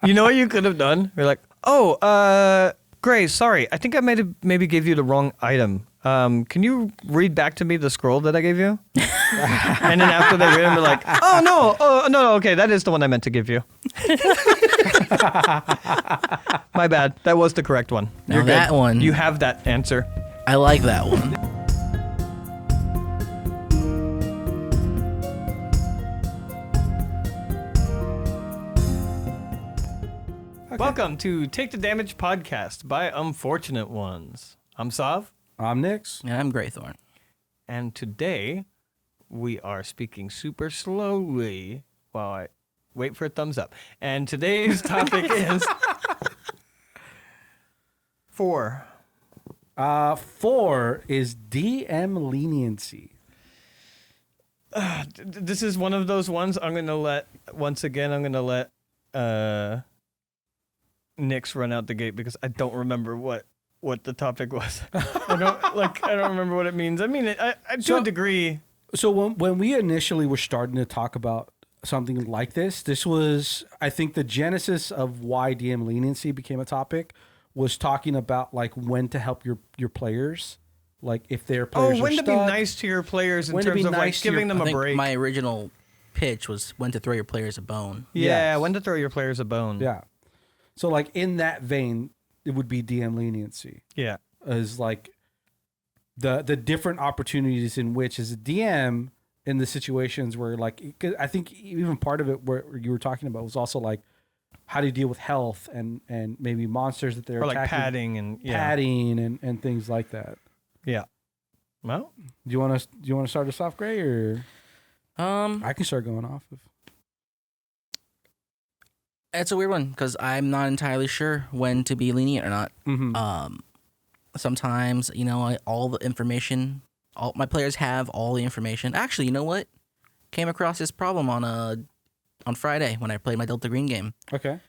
You know what you could have done? You're like, Grace, sorry. I think I maybe gave you the wrong item. Can you read back to me the scroll that I gave you? And then after they read it, they're like, no, okay, that is the one I meant to give you. My bad. That was the correct one. Now You're that good. one. You have that answer. I like that one. Welcome to Take the Damage podcast by Unfortunate Ones. I'm Sav. I'm Nix. And I'm Graythorn. And today we are speaking super slowly while I wait for a thumbs up. And today's topic is 4. 4 is DM Leniency. This is one of those ones I'm going to let Nix run out the gate because I don't remember what the topic was. I don't remember what it means. I mean, to a degree. So when we initially were starting to talk about something like this was, I think, the genesis of why DM Leniency became a topic was talking about like when to help your players, like if their players are when stuck, to be nice to your players in terms of like giving them a break. My original pitch was when to throw your players a bone. Yeah, Yes. when to throw your players a bone. Yeah. So like in that vein, it would be DM Leniency. Yeah. Is like the different opportunities in which as a DM in the situations where like, 'cause I think even part of it where you were talking about was also like how do you deal with health and maybe monsters that they're Or like attacking, padding and things like that. Yeah. Well, Do you want to start us off, Gray, or I can start going off. It's a weird one because I'm not entirely sure when to be lenient or not. Mm-hmm. Sometimes, all the information, all my players have all the information. Actually, you know what? Came across this problem on Friday when I played my Delta Green game. Okay.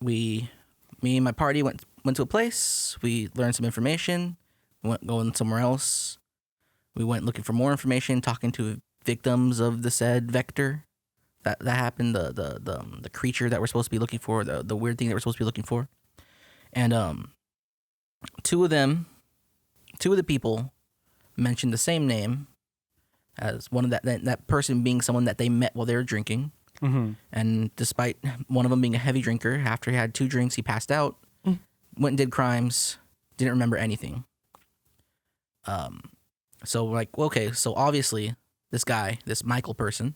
Me and my party went to a place. We learned some information. We went going somewhere else. We went looking for more information, talking to victims of the said vector. That happened. The creature that we're supposed to be looking for. The weird thing that we're supposed to be looking for. And two of the people mentioned the same name as one of that person being someone that they met while they were drinking. Mm-hmm. And despite one of them being a heavy drinker, after he had 2 drinks, he passed out, went and did crimes, didn't remember anything. So like, okay, so obviously this guy, this Michael person,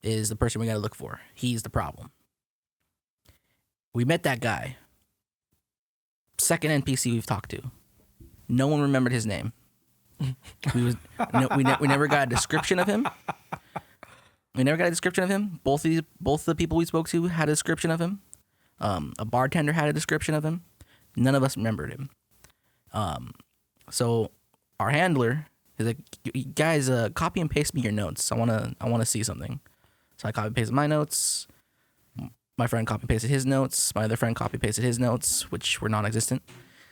is the person we got to look for. He's the problem. We met that guy. Second NPC we've talked to. No one remembered his name. We never got a description of him. Both the people we spoke to had a description of him. A bartender had a description of him. None of us remembered him. So our handler is like, guys, copy and paste me your notes. I wanna see something. So I copy and pasted my notes. My friend copy and pasted his notes. My other friend copy and pasted his notes, which were non-existent.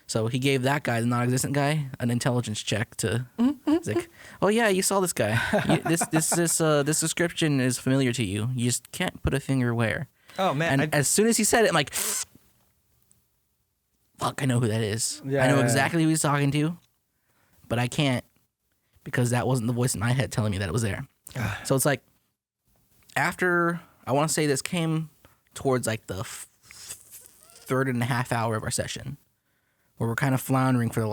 So he gave that guy, the non-existent guy, an intelligence check to. He's like, "Oh yeah, you saw this guy. This description is familiar to you. You just can't put a finger where." oh man. And as soon as he said it, I'm like, "Fuck, I know who that is. Yeah. I know exactly who he's talking to, but I can't because that wasn't the voice in my head telling me that it was there." So it's like, after I want to say this came towards like the third and a half hour of our session, where we're kind of floundering for that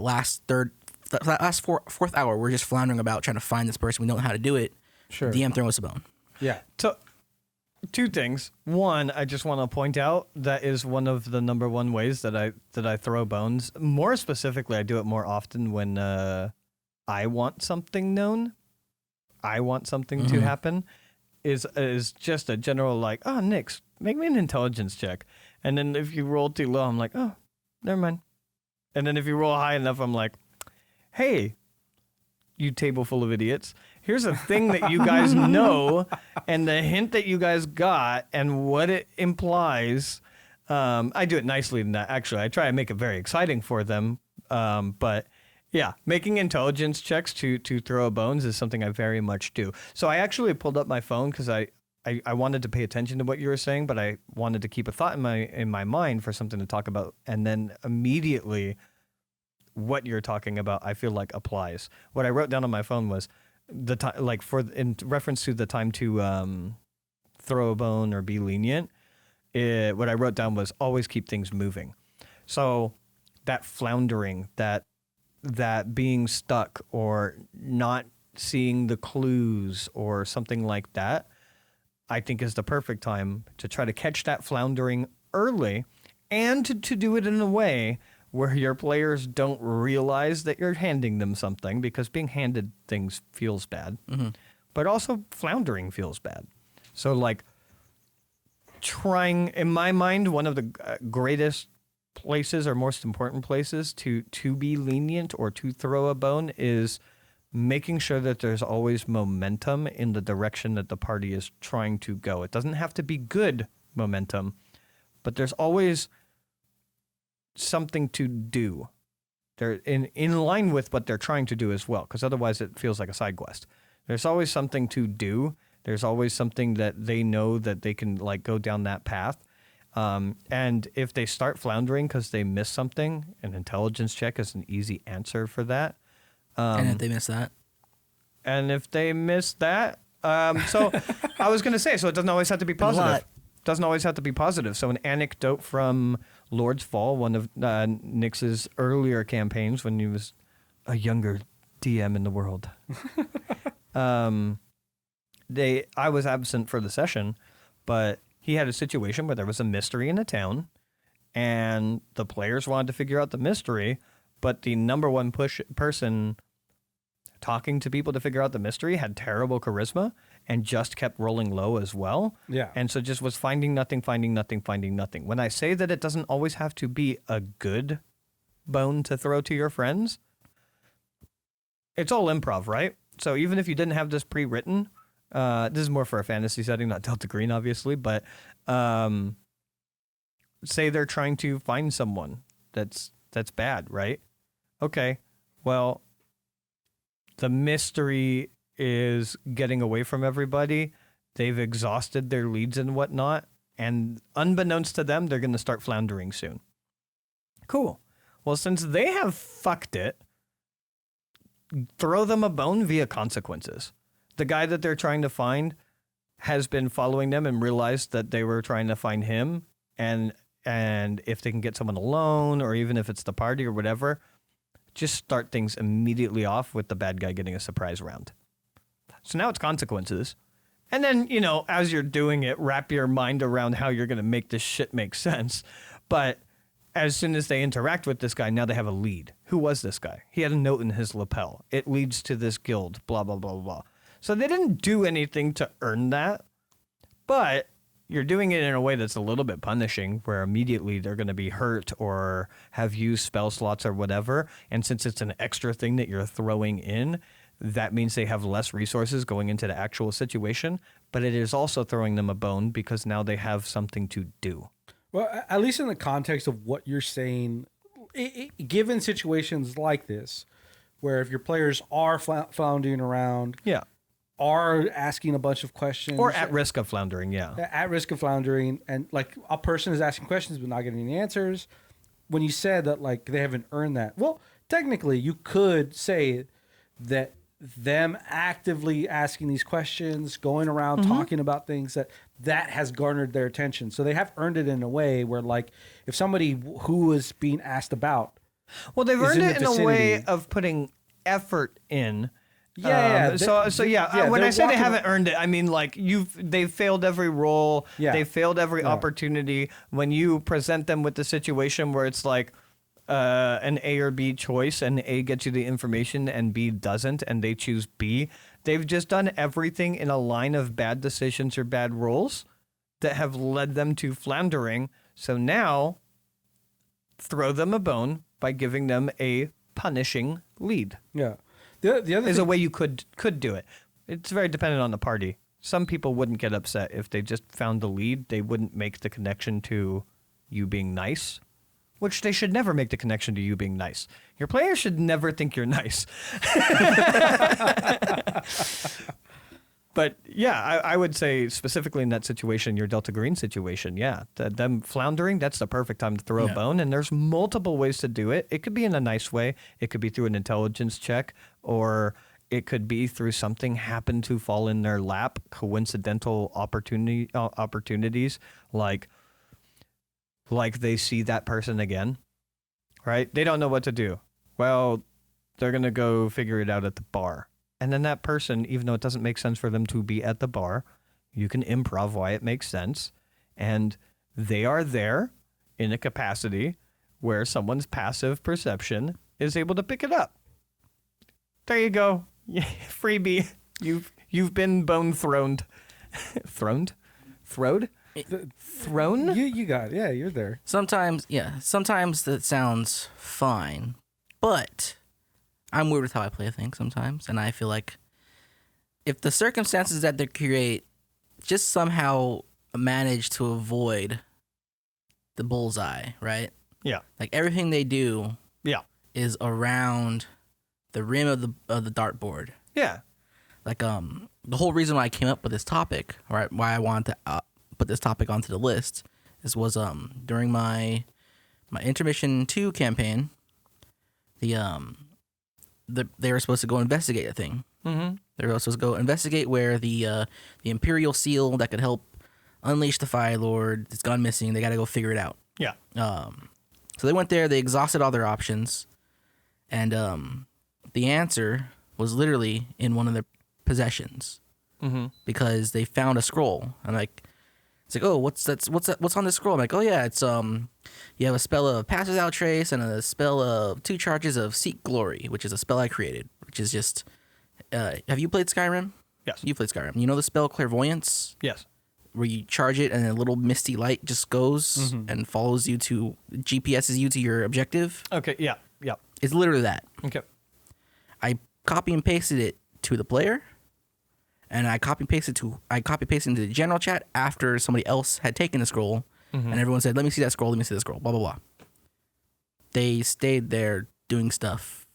last fourth hour. We're just floundering about trying to find this person. We don't know how to do it. Sure. DM throwing us a bone. Yeah. So, 2 things. One, I just want to point out that is one of the number one ways that I throw bones. More specifically, I do it more often when I want something known. I want something to happen. Is just a general like, oh, Nix, make me an intelligence check. And then if you roll too low, I'm like, oh, never mind. And then if you roll high enough, I'm like, hey, you table full of idiots. Here's a thing that you guys know and the hint that you guys got and what it implies. I do it nicely in that, actually. I try to make it very exciting for them. But yeah, making intelligence checks to throw bones is something I very much do. So I actually pulled up my phone because I I wanted to pay attention to what you were saying, but I wanted to keep a thought in my mind for something to talk about, and then immediately what you're talking about I feel like applies. What I wrote down on my phone was the time, like in reference to the time to throw a bone or be lenient. What I wrote down was always keep things moving. So that floundering, that being stuck or not seeing the clues or something like that, I think is the perfect time to try to catch that floundering early and to do it in a way where your players don't realize that you're handing them something, because being handed things feels bad, but also floundering feels bad. So like trying, in my mind, one of the greatest places or most important places to be lenient or to throw a bone is making sure that there's always momentum in the direction that the party is trying to go. It doesn't have to be good momentum, but there's always something to do. They're in line with what they're trying to do as well, because otherwise it feels like a side quest. There's always something to do. There's always something that they know that they can like go down that path. And if they start floundering because they miss something, an intelligence check is an easy answer for that. And if they miss that? And if they miss that, so I was going to say, so it doesn't always have to be positive. Doesn't always have to be positive. So an anecdote from Lord's Fall, one of Nix's earlier campaigns when he was a younger DM in the world. I was absent for the session, but he had a situation where there was a mystery in a town, and the players wanted to figure out the mystery, but the number one person talking to people to figure out the mystery had terrible charisma and just kept rolling low as well. Yeah. And so just was finding nothing. When I say that it doesn't always have to be a good bone to throw to your friends, it's all improv, right? So even if you didn't have this pre-written, this is more for a fantasy setting, not Delta Green, obviously, but say they're trying to find someone that's bad, right? Okay, well, the mystery is getting away from everybody. They've exhausted their leads and whatnot, and unbeknownst to them, they're going to start floundering soon. Cool. Well, since they have fucked it, throw them a bone via consequences. The guy that they're trying to find has been following them and realized that they were trying to find him, and if they can get someone alone, or even if it's the party or whatever, just start things immediately off with the bad guy getting a surprise round. So now it's consequences. And then, as you're doing it, wrap your mind around how you're going to make this shit make sense. But as soon as they interact with this guy, now they have a lead. Who was this guy? He had a note in his lapel. It leads to this guild, blah, blah, blah, blah. So they didn't do anything to earn that, but you're doing it in a way that's a little bit punishing, where immediately they're going to be hurt or have used spell slots or whatever. And since it's an extra thing that you're throwing in, that means they have less resources going into the actual situation, but it is also throwing them a bone because now they have something to do. Well, at least in the context of what you're saying, given situations like this, where if your players are floundering around, are asking a bunch of questions, or at risk of floundering, at risk of floundering, and like a person is asking questions but not getting any answers. When you said that, like, they haven't earned that, well, technically you could say that them actively asking these questions, going around talking about things, that has garnered their attention. So they have earned it in a way where, like, if somebody who is being asked about, well, they've earned it in a way of putting effort in. When I say they haven't earned it, I mean, like, they've failed every roll. They've failed every opportunity. When you present them with the situation where it's like an A or B choice, and A gets you the information and B doesn't, and they choose B, they've just done everything in a line of bad decisions or bad rolls that have led them to floundering. So now, throw them a bone by giving them a punishing lead. Yeah. The other is a way you could do it. It's very dependent on the party. Some people wouldn't get upset if they just found the lead. They wouldn't make the connection to you being nice, which they should never make the connection to you being nice. Your players should never think you're nice. But yeah, I would say specifically in that situation, your Delta Green situation, yeah, them floundering, that's the perfect time to throw a bone. And there's multiple ways to do it. It could be in a nice way. It could be through an intelligence check, or it could be through something happened to fall in their lap, coincidental opportunities, like they see that person again, right? They don't know what to do. Well, they're going to go figure it out at the bar. And then that person, even though it doesn't make sense for them to be at the bar, you can improv why it makes sense. And they are there in a capacity where someone's passive perception is able to pick it up. There you go. Freebie. You've been bone throned. Throned? Throwed? Thrown? You got it. Yeah, you're there. Sometimes that sounds fine, but I'm weird with how I play things sometimes, and I feel like if the circumstances that they create just somehow manage to avoid the bullseye, right? Yeah. Like everything they do Yeah. is around the rim of the dartboard. Yeah. Like the whole reason why I came up with this topic, or why I wanted to put this topic onto the list, was during my intermission 2 campaign, they were supposed to go investigate a thing. Mm-hmm. They were supposed to go investigate where the Imperial seal that could help unleash the Fire Lord has gone missing. They got to go figure it out. Yeah. So they went there. They exhausted all their options, and the answer was literally in one of their possessions, because they found a scroll. I'm like, it's like, oh, what's on this scroll? I'm like, oh yeah, it's you have a spell of Pass Without Trace and a spell of 2 charges of Seek Glory, which is a spell I created, which is just. Have you played Skyrim? Yes. You played Skyrim. You know the spell Clairvoyance? Yes. Where you charge it and a little misty light just goes and follows you GPSs you to your objective. Okay. Yeah. Yeah. It's literally that. Okay. I copy and pasted it to the player, and I copy pasted into the general chat after somebody else had taken the scroll, and everyone said, "Let me see that scroll. Let me see the scroll." Blah blah blah. They stayed there doing stuff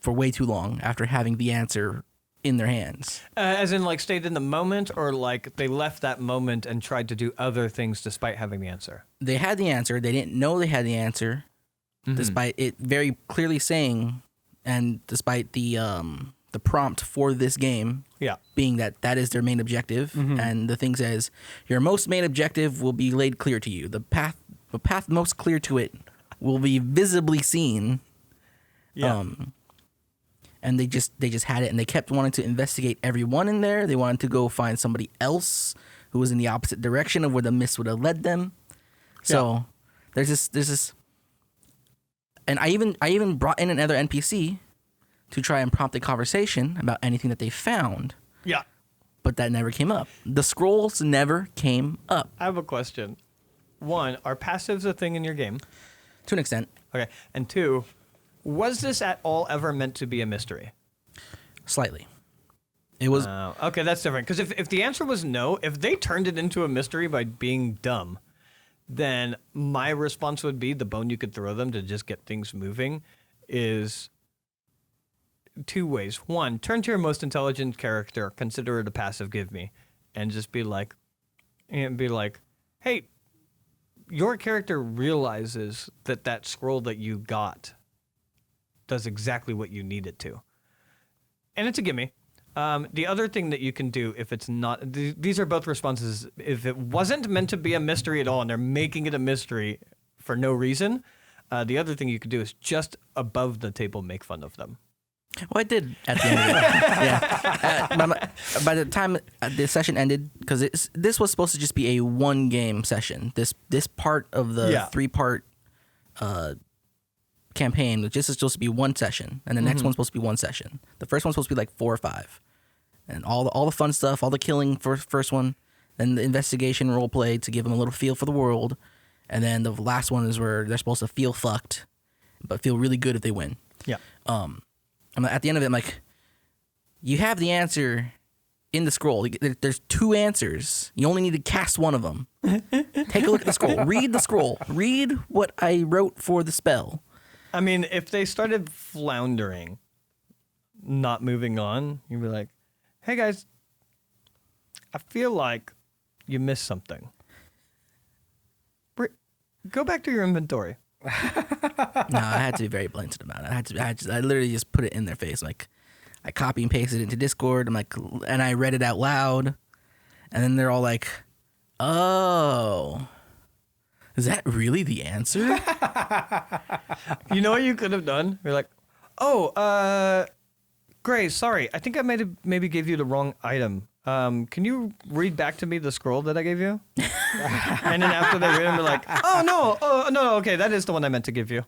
for way too long after having the answer in their hands. As in, like, stayed in the moment, or like they left that moment and tried to do other things despite having the answer? They had the answer. They didn't know they had the answer, despite it very clearly saying, and despite the prompt for this game being that is their main objective. And the thing says, your most main objective will be laid clear to you. The path most clear to it will be visibly seen. Yeah. And they just had it, and they kept wanting to investigate everyone in there. They wanted to go find somebody else who was in the opposite direction of where the mist would have led them. So there's this, and I even brought in another NPC to try and prompt a conversation about anything that they found. Yeah. But that never came up. The scrolls never came up. I have a question. 1, are passives a thing in your game? To an extent. Okay. And 2, was this at all ever meant to be a mystery? Slightly. It was. Okay, that's different. Because if the answer was no, if they turned it into a mystery by being dumb, then my response would be the bone you could throw them to just get things moving is 2 ways. 1, turn to your most intelligent character, consider it a passive give me, and just be like, hey, your character realizes that scroll that you got does exactly what you need it to. And it's a gimme. The other thing that you can do if it's not, these are both responses, if it wasn't meant to be a mystery at all and they're making it a mystery for no reason, the other thing you could do is just above the table make fun of them. Well, I did at the end of it. Yeah. By the time the session ended, because this was supposed to just be a 1-game session. This part of the 3-part campaign, which is supposed to be 1 session, and the next one's supposed to be 1 session. The first one's supposed to be like 4 or 5, and all the fun stuff, all the killing for first one, then the investigation role play to give them a little feel for the world, and then the last one is where they're supposed to feel fucked, but feel really good if they win. Yeah. I'm at the end of it, I'm like, you have the answer in the scroll. There's 2 answers. You only need to cast one of them. Take a look at the scroll. Read the scroll. Read what I wrote for the spell. I mean, if they started floundering, not moving on, you'd be like, hey guys, I feel like you missed something. Go back to your inventory. No, I had to be very blatant about it. I literally just put it in their face. Like, I copy and pasted it into Discord. I'm like, and I read it out loud, and then they're all like, "Oh, is that really the answer?" You know what you could have done? You're like, oh, Gray, sorry, I think I maybe gave you the wrong item. Can you read back to me the scroll that I gave you? And then after they read it, they're like, oh no, okay, that is the one I meant to give you.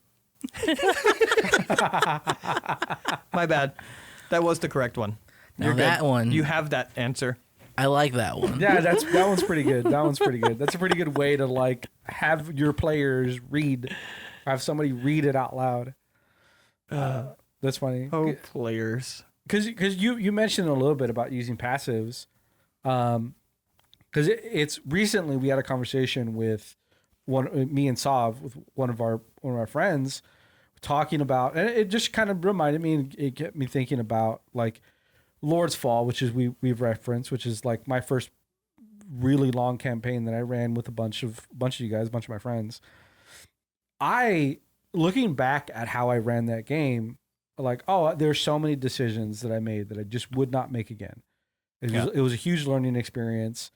My bad. That was the correct one. Now You're that good. one, You have that answer. I like that one. Yeah, that one's pretty good. That one's pretty good. That's a pretty good way to like have your players have somebody read it out loud. That's funny. Oh, players. Because you mentioned a little bit about using passives, because it's recently we had a conversation with me and Sav, with one of our friends, talking about, and it just kind of reminded me, and it kept me thinking about like Lord's Fall, which is we've referenced, which is like my first really long campaign that I ran with a bunch of you guys, a bunch of my friends. Looking back at how I ran that game, like, oh, there's so many decisions that I made that I just would not make again. It was a huge learning experience,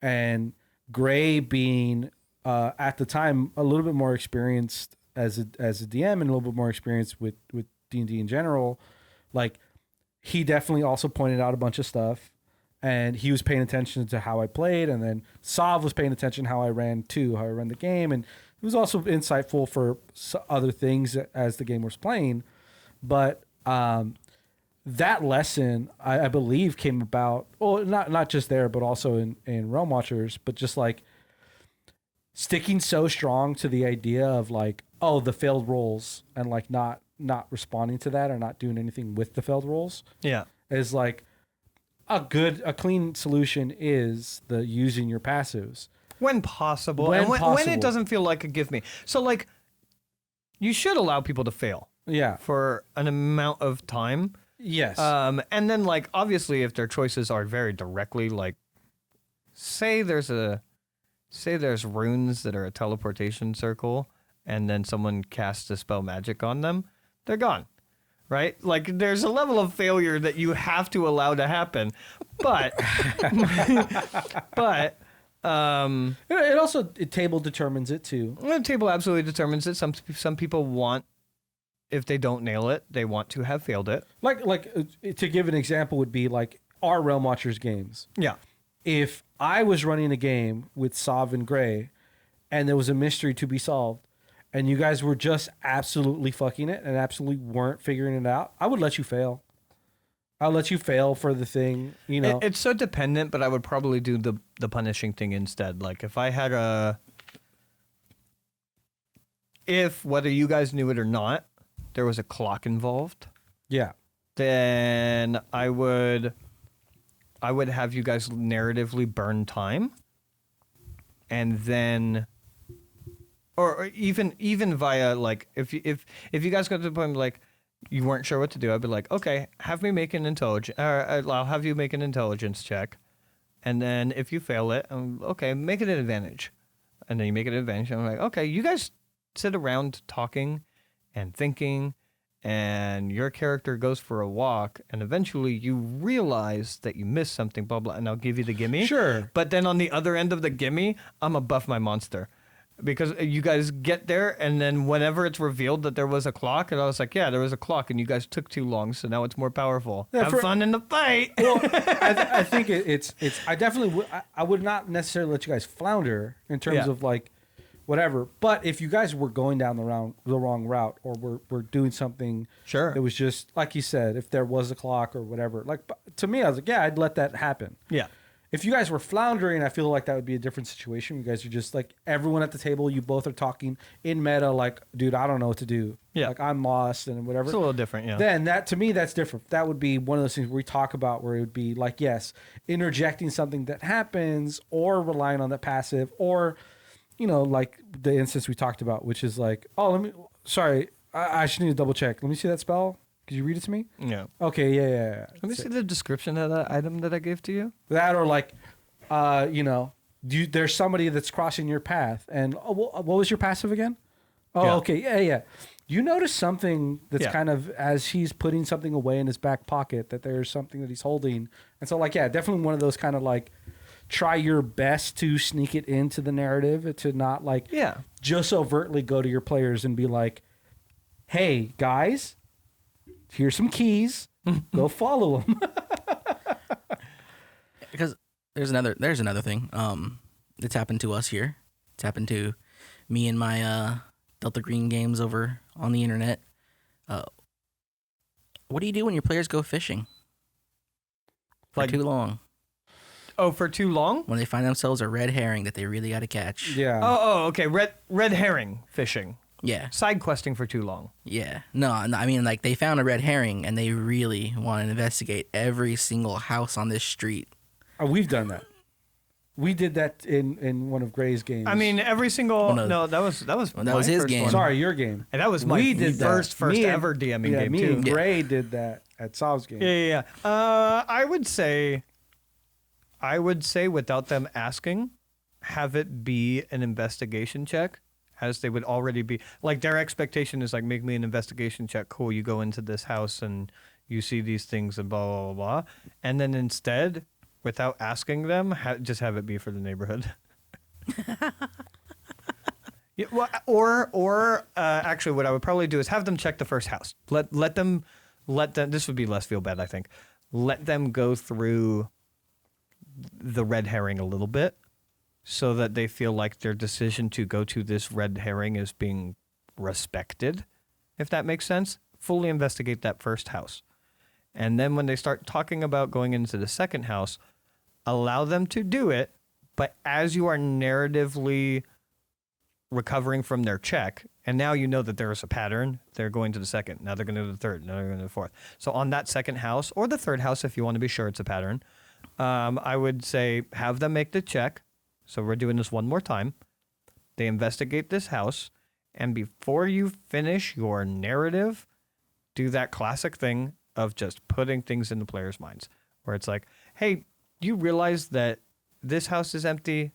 and Gray being at the time a little bit more experienced as a DM and a little bit more experienced with D&D in general, like he definitely also pointed out a bunch of stuff, and he was paying attention to how I played, and then Sav was paying attention how I ran the game, and it was also insightful for other things as the game was playing. But that lesson, I believe, came about, well, not just there, but also in Realm Watchers, but just like sticking so strong to the idea of like, oh, the failed rolls, and like not responding to that or not doing anything with the failed rolls. Yeah. Is like a clean solution is the using your passives. When possible. When and when possible. it doesn't feel like a give me. So like, you should allow people to fail. Yeah. For an amount of time. Yes. And then like obviously if their choices are very directly like, say there's runes that are a teleportation circle, and then someone casts a spell magic on them, they're gone. Right? Like there's a level of failure that you have to allow to happen. But it also table determines it too. The table absolutely determines it. Some people want, if they don't nail it, they want to have failed it. Like to give an example would be like our Realm Watchers games. Yeah. If I was running a game with Sav and Gray, and there was a mystery to be solved, and you guys were just absolutely fucking it and absolutely weren't figuring it out, I would let you fail. I'll let you fail for the thing, you know. It's so dependent, but I would probably do the punishing thing instead. Like if I had whether you guys knew it or not, there was a clock involved, Yeah. then I would have you guys narratively burn time, and then, or even via like if you guys got to the point like you weren't sure what to do, I'd be like, okay, have me make an I'll have you make an intelligence check, and then if you fail it, okay, make it an advantage, and then you make it an advantage. And I'm like, okay, you guys sit around talking and thinking, and your character goes for a walk, and eventually you realize that you missed something, blah, blah, and I'll give you the gimme. Sure. But then on the other end of the gimme, I'm going to buff my monster. Because you guys get there, and then whenever it's revealed that there was a clock, and I was like, yeah, there was a clock, and you guys took too long, so now it's more powerful. Yeah, Have fun in the fight. Well, I think it's I definitely I would not necessarily let you guys flounder in terms of like whatever. But if you guys were going down the wrong route, or were doing something, Sure. it was just like you said, if there was a clock or whatever. Like to me, I was like, yeah, I'd let that happen. Yeah. If you guys were floundering, I feel like that would be a different situation. You guys are just like everyone at the table. You both are talking in meta, like, dude, I don't know what to do. Yeah. Like I'm lost and whatever. It's a little different, yeah. Then that to me, that's different. That would be one of those things where we talk about where it would be like, yes, interjecting something that happens, or relying on that passive, or, you know, like the instance we talked about, which is like, oh, sorry, I should need to double check. Let me see that spell. Could you read it to me? Yeah. Okay, yeah. Let me see the description of that item that I gave to you. That or like, there's somebody that's crossing your path, and what was your passive again? Oh, Yeah. okay, yeah. You notice something that's Yeah. kind of as he's putting something away in his back pocket that there's something that he's holding, and so like definitely one of those kind of like try your best to sneak it into the narrative to not like just overtly go to your players and be like, hey guys, here's some keys, go follow them. Because there's another thing. It's happened to us here. It's happened to me and my Delta Green games over on the internet. What do you do when your players go fishing for Like- too long? Oh, for too long? When they find themselves a red herring that they really got to catch. Yeah. Oh, okay. Red herring fishing. Yeah. Side questing for too long. Yeah. No, I mean, like, they found a red herring and they really want to investigate every single house on this street. We've done that. We did that in one of Gray's games. I mean, every single that was his first game. one. Sorry, your game. And that was my We did that. first Me and- ever DMing game me too. and Gray did that at Sav's game. Yeah. I would say without them asking, have it be an investigation check, as they would already be. Like, their expectation is like, make me an investigation check. Cool, you go into this house and you see these things and blah, blah, blah, blah. And then instead, without asking them, just have it be for the neighborhood. Yeah, well, or actually, what I would probably do is have them check the first house. Let them. This would be less feel bad, I think. Let them go through the red herring a little bit, so that they feel like their decision to go to this red herring is being respected, if that makes sense. Fully investigate that first house, and then when they start talking about going into the second house, allow them to do it. But as you are narratively recovering from their check, and now you know that there is a pattern, they're going to the second, now they're going to the third, now they're going to the fourth. So on that second house, or the third house if you want to be sure it's a pattern, I would say have them make the check. So we're doing this one more time. They investigate this house, and before you finish your narrative, do that classic thing of just putting things in the players' minds, where it's like, hey, you realize that this house is empty,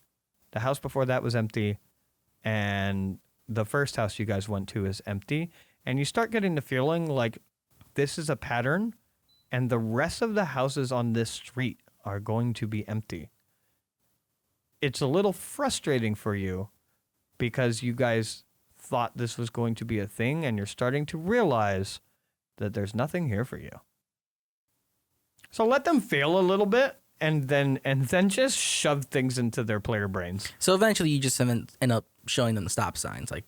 the house before that was empty, and the first house you guys went to is empty, and you start getting the feeling like this is a pattern, and the rest of the houses on this street are going to be empty. It's a little frustrating for you because you guys thought this was going to be a thing, and you're starting to realize that there's nothing here for you. So let them fail a little bit, and then just shove things into their player brains. So eventually you just end up showing them the stop signs, like,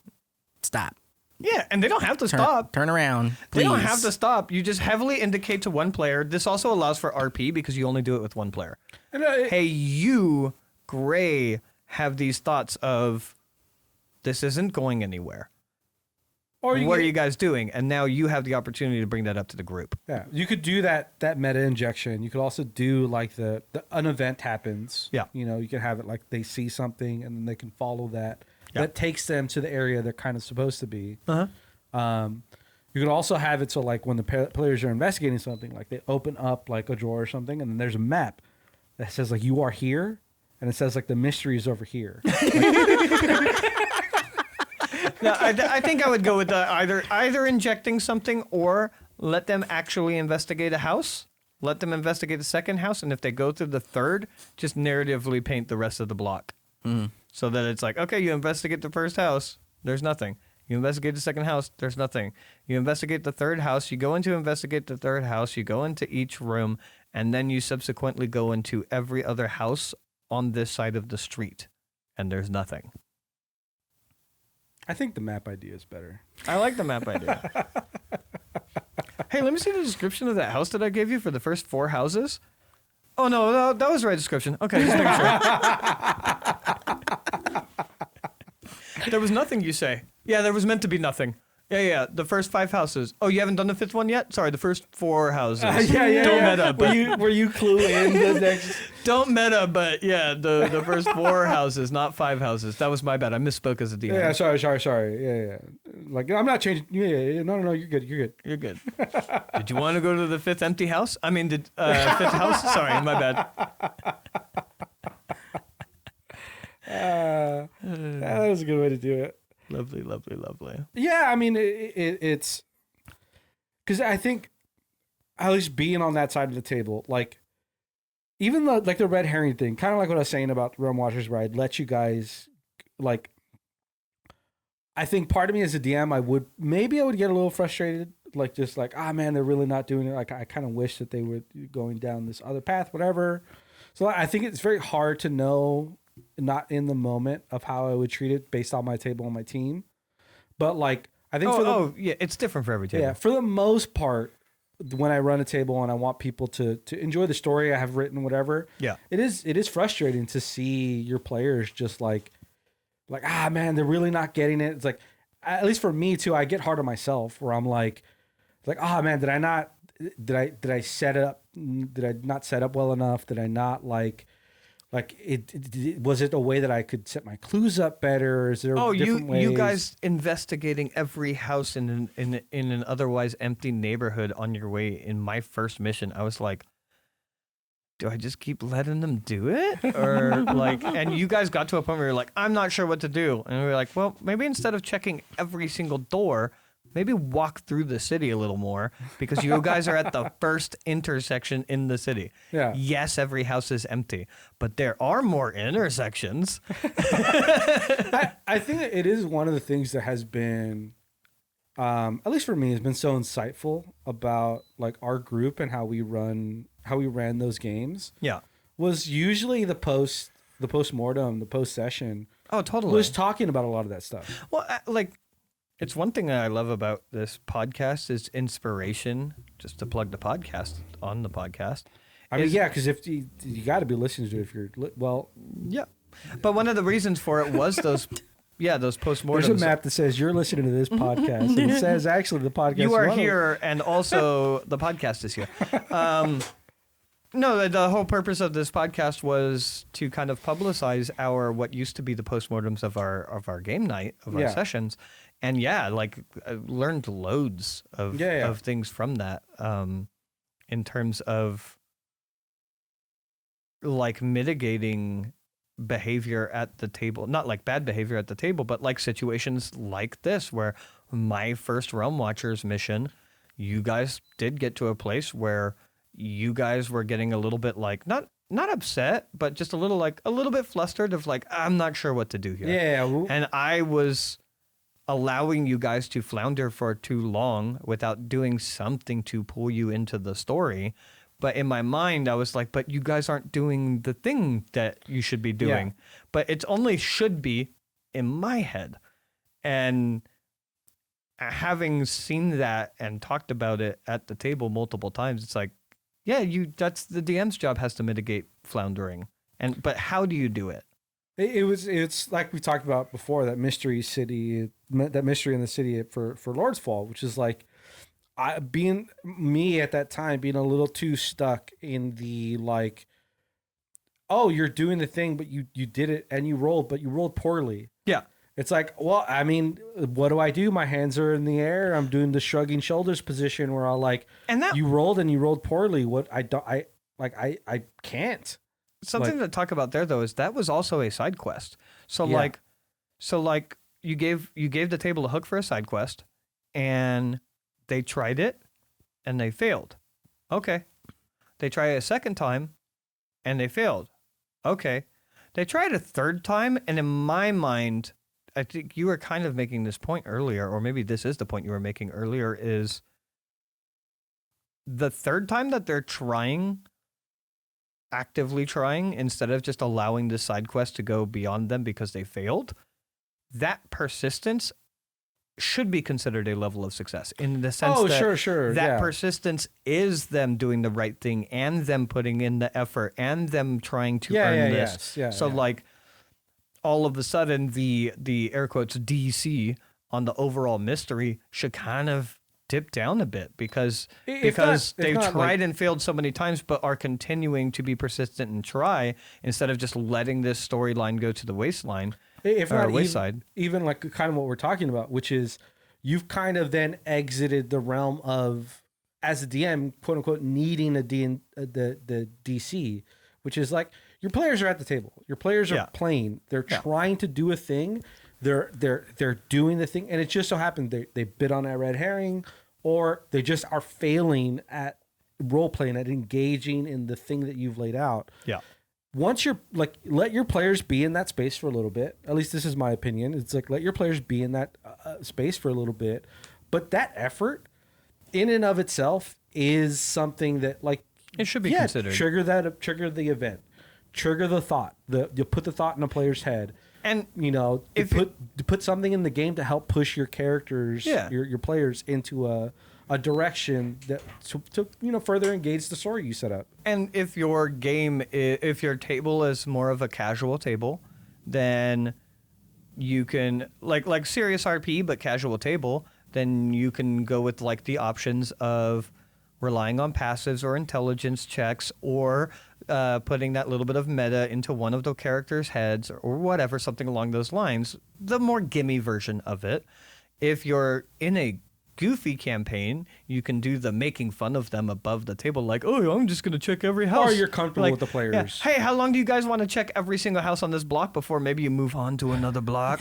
stop. Yeah, and they don't have to stop. Turn around, please. They don't have to stop. You just heavily indicate to one player. This also allows for RP because you only do it with one player. And, Hey, you, Gray, have these thoughts of this isn't going anywhere. or What are you guys doing? And now you have the opportunity to bring that up to the group. Yeah, you could do that meta injection. You could also do like an event happens. Yeah. You can have it like they see something and then they can follow that. Yeah. That takes them to the area they're kind of supposed to be. Uh-huh. You could also have it so like when the players are investigating something, like they open up like a drawer or something, and then there's a map that says like you are here, and it says like the mystery is over here. No, I think I would go with either injecting something or let them actually investigate a house. Let them investigate the second house, and if they go through the third, just narratively paint the rest of the block. So that it's like, okay, you investigate the first house, there's nothing. You investigate the second house, there's nothing. You investigate the third house, you go into investigate the third house, you go into each room, and then you subsequently go into every other house on this side of the street, and there's nothing. I think the map idea is better. I like the map idea. Hey, let me see the description of that house that I gave you for the first 4 houses. Oh, no, that was the right description. Okay, just making sure. There was nothing, you say. Yeah, there was meant to be nothing. Yeah. The first 5 houses. Oh, you haven't done the 5th one yet? Sorry, the first 4 houses. Don't meta. But Were you clue in the next? don't meta, but yeah, the first 4 houses, not 5 houses. That was my bad. I misspoke as a DM. Yeah, sorry. Yeah. Like, I'm not changing. Yeah, no, you're good. You're good. You're good. Did you want to go to the fifth empty house? I mean, fifth house? Sorry, my bad. That was a good way to do it. Lovely, lovely, lovely. Yeah, I mean, it's because I think at least being on that side of the table, like even the red herring thing, kind of like what I was saying about Realm Watchers, where I'd let you guys like. I think part of me as a DM, I would get a little frustrated, like just like, man, they're really not doing it. Like I kind of wish that they were going down this other path, whatever. So I think it's very hard to know, not in the moment, of how I would treat it based on my table and my team. But like I think yeah, it's different for every table. Yeah, for the most part, when I run a table and I want people to enjoy the story I have written, whatever. Yeah, it is frustrating to see your players just like man, they're really not getting it. It's like, at least for me too, I get hard on myself where I'm like man, did I not set up? Did I not set up well enough? Did I not was it a way that I could set my clues up better? Is there different ways? You guys investigating every house in an otherwise empty neighborhood on your way in my first mission, I was like, do I just keep letting them do it? Or like, and you guys got to a point where you're like, I'm not sure what to do. And we were like, well, maybe instead of checking every single door, maybe walk through the city a little more, because you guys are at the first intersection in the city. Yeah. Yes, every house is empty, but there are more intersections. I think it is one of the things that has been, at least for me, has been so insightful about like our group and how we ran those games. Yeah. Was usually the post-mortem, the post-session. Oh, totally. Was talking about a lot of that stuff. Well, it's one thing that I love about this podcast is inspiration. Just to plug the podcast on the podcast. I mean, yeah, because if you got to be listening to it if you're yeah. But one of the reasons for it was those post-mortems. There's a map that says you're listening to this podcast, and it says actually the podcast. You are here, and also the podcast is here. No, the whole purpose of this podcast was to kind of publicize what used to be the postmortems of our game night, of our sessions. And I learned loads of things from that, in terms of like mitigating behavior at the table, not like bad behavior at the table, but like situations like this, where my first Realm Watchers mission, you guys did get to a place where you guys were getting a little bit like, not upset, but just a little bit flustered of like, I'm not sure what to do here. Yeah. And I was allowing you guys to flounder for too long without doing something to pull you into the story. But in my mind, I was like, but you guys aren't doing the thing that you should be doing. Yeah. But it only should be in my head. And having seen that and talked about it at the table multiple times, it's like, yeah, that's the DM's job, has to mitigate floundering. But how do you do it? It's like we talked about before, that mystery in the city for Lord's Fall, which is like, being me at that time, being a little too stuck in the like, oh, you're doing the thing, but you did it and you rolled poorly. Yeah. It's like, well, I mean, what do? My hands are in the air. I'm doing the shrugging shoulders position where I'll like, you rolled poorly. What I can't. Something to talk about there though is that was also a side quest. So you gave the table a hook for a side quest, and they tried it and they failed. Okay. They tried it a second time and they failed. Okay. They tried a third time, and in my mind, I think you were kind of making this point earlier, or maybe this is the point you were making earlier, is the third time that they're actively trying, instead of just allowing the side quest to go beyond them because they failed, that persistence should be considered a level of success, in the sense that persistence is them doing the right thing and them putting in the effort and them trying to earn this. Like, all of a sudden the air quotes DC on the overall mystery should kind of dip down a bit, because they've tried and failed so many times, but are continuing to be persistent and try, instead of just letting this storyline go to the wayside. Even like kind of what we're talking about, which is you've kind of then exited the realm of, as a DM, quote unquote, needing the DC, which is like your players are at the table. Your players are playing. They're trying to do a thing. They're doing the thing, and it just so happened they bit on that red herring, or they just are failing at role playing, at engaging in the thing that you've laid out. Yeah. Once you're like, let your players be in that space for a little bit. At least this is my opinion. It's like, let your players be in that space for a little bit. But that effort in and of itself is something that, like, it should be considered. Trigger the event, trigger the thought, you put the thought in a player's head. And, you know, put something in the game to help push your characters, your players into a direction that to you know, further engage the story you set up. And if your table is more of a casual table, then you can like serious RP but casual table, then you can go with like the options of relying on passives or intelligence checks, or putting that little bit of meta into one of the characters' heads, or whatever, something along those lines. The more gimme version of it. If you're in a goofy campaign, you can do the making fun of them above the table, like, oh, I'm just going to check every house. Or you're comfortable with the players. Yeah. Hey, how long do you guys want to check every single house on this block before maybe you move on to another block?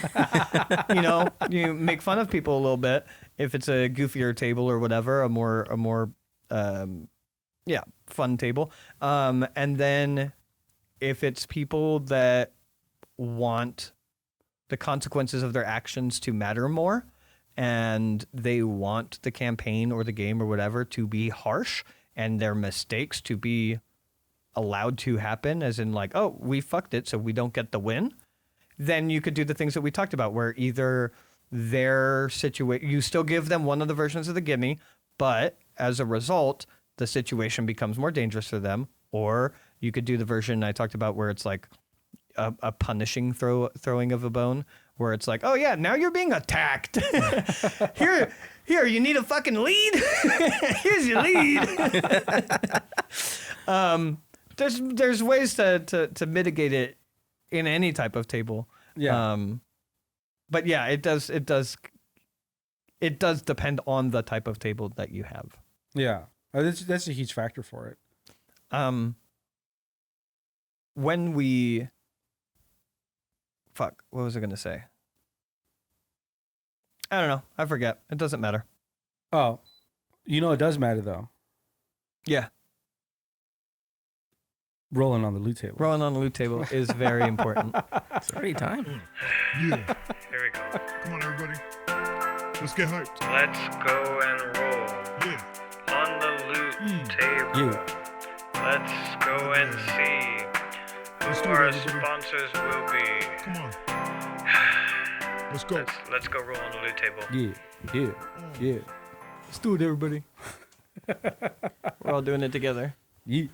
You know, you make fun of people a little bit. If it's a goofier table or whatever, a more fun table. And then if it's people that want the consequences of their actions to matter more, and they want the campaign or the game or whatever to be harsh, and their mistakes to be allowed to happen, as in like, oh, we fucked it, so we don't get the win, then you could do the things that we talked about, where either their situation, you still give them one of the versions of the gimme, but as a result, the situation becomes more dangerous for them. Or you could do the version I talked about where it's like a punishing throwing of a bone, where it's like, oh yeah, now you're being attacked. Here, you need a fucking lead. Here's your lead. There's ways to mitigate it in any type of table. Yeah. But yeah, it does depend on the type of table that you have. Yeah. That's a huge factor for it. When we what was I going to say? I don't know. I forget. It doesn't matter. Oh, you know, it does matter though. Yeah. Rolling on the loot table. Rolling on the loot table is very important. It's already time. Yeah. Here we go. Come on, everybody. Let's get hyped. Let's go and roll Yeah. on the loot table. Yeah. Let's go and see Let's who do it, our everybody. sponsors will be. Come on. Let's go. Let's go roll on the loot table. Yeah. Let's do it, everybody. We're all doing it together. Yeah.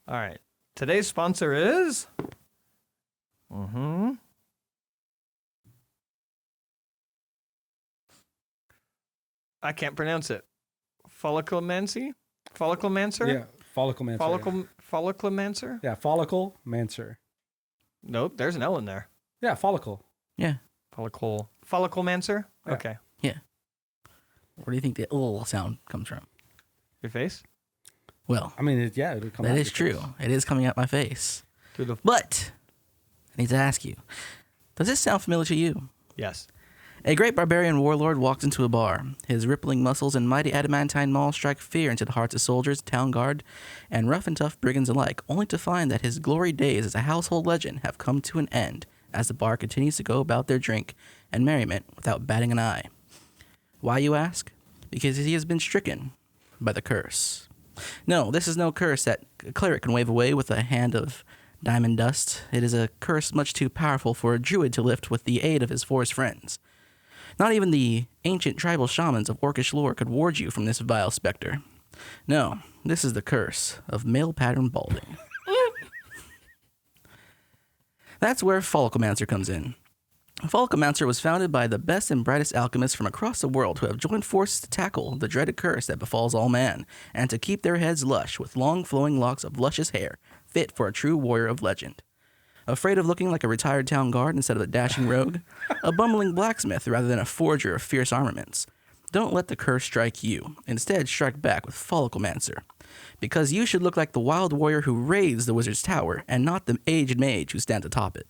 All right. Today's sponsor is... I can't pronounce it. Follicle-mancy? Follicle-mancer? Yeah. Follicle-mancer. Follicle-mancer? Yeah. Follicle-mancer. Nope, there's an L in there. Yeah. Follicle. Yeah. Follicle-mancer? Yeah. Okay. Yeah. Where do you think the "ul" sound comes from? Your face? Well, I mean, it'll come out. that is true. It is coming out my face. Through the... But I need to ask you, does this sound familiar to you? Yes. A great barbarian warlord walks into a bar. His rippling muscles and mighty adamantine maul strike fear into the hearts of soldiers, town guard, and rough and tough brigands alike, only to find that his glory days as a household legend have come to an end as the bar continues to go about their drink and merriment without batting an eye. Why, you ask? Because he has been stricken by the curse. No, this is no curse that a cleric can wave away with a hand of diamond dust. It is a curse much too powerful for a druid to lift with the aid of his forest friends. Not even the ancient tribal shamans of orcish lore could ward you from this vile specter. No, this is the curse of male pattern balding. That's where Follicle-mancer comes in. Follicle-mancer was founded by the best and brightest alchemists from across the world who have joined forces to tackle the dreaded curse that befalls all man, and to keep their heads lush with long flowing locks of luscious hair, fit for a true warrior of legend. Afraid of looking like a retired town guard instead of a dashing rogue, a bumbling blacksmith rather than a forger of fierce armaments, Don't let the curse strike you. Instead, strike back with Follicle-mancer. Because you should look like the wild warrior who raised the wizard's tower, and not the aged mage who stands atop it.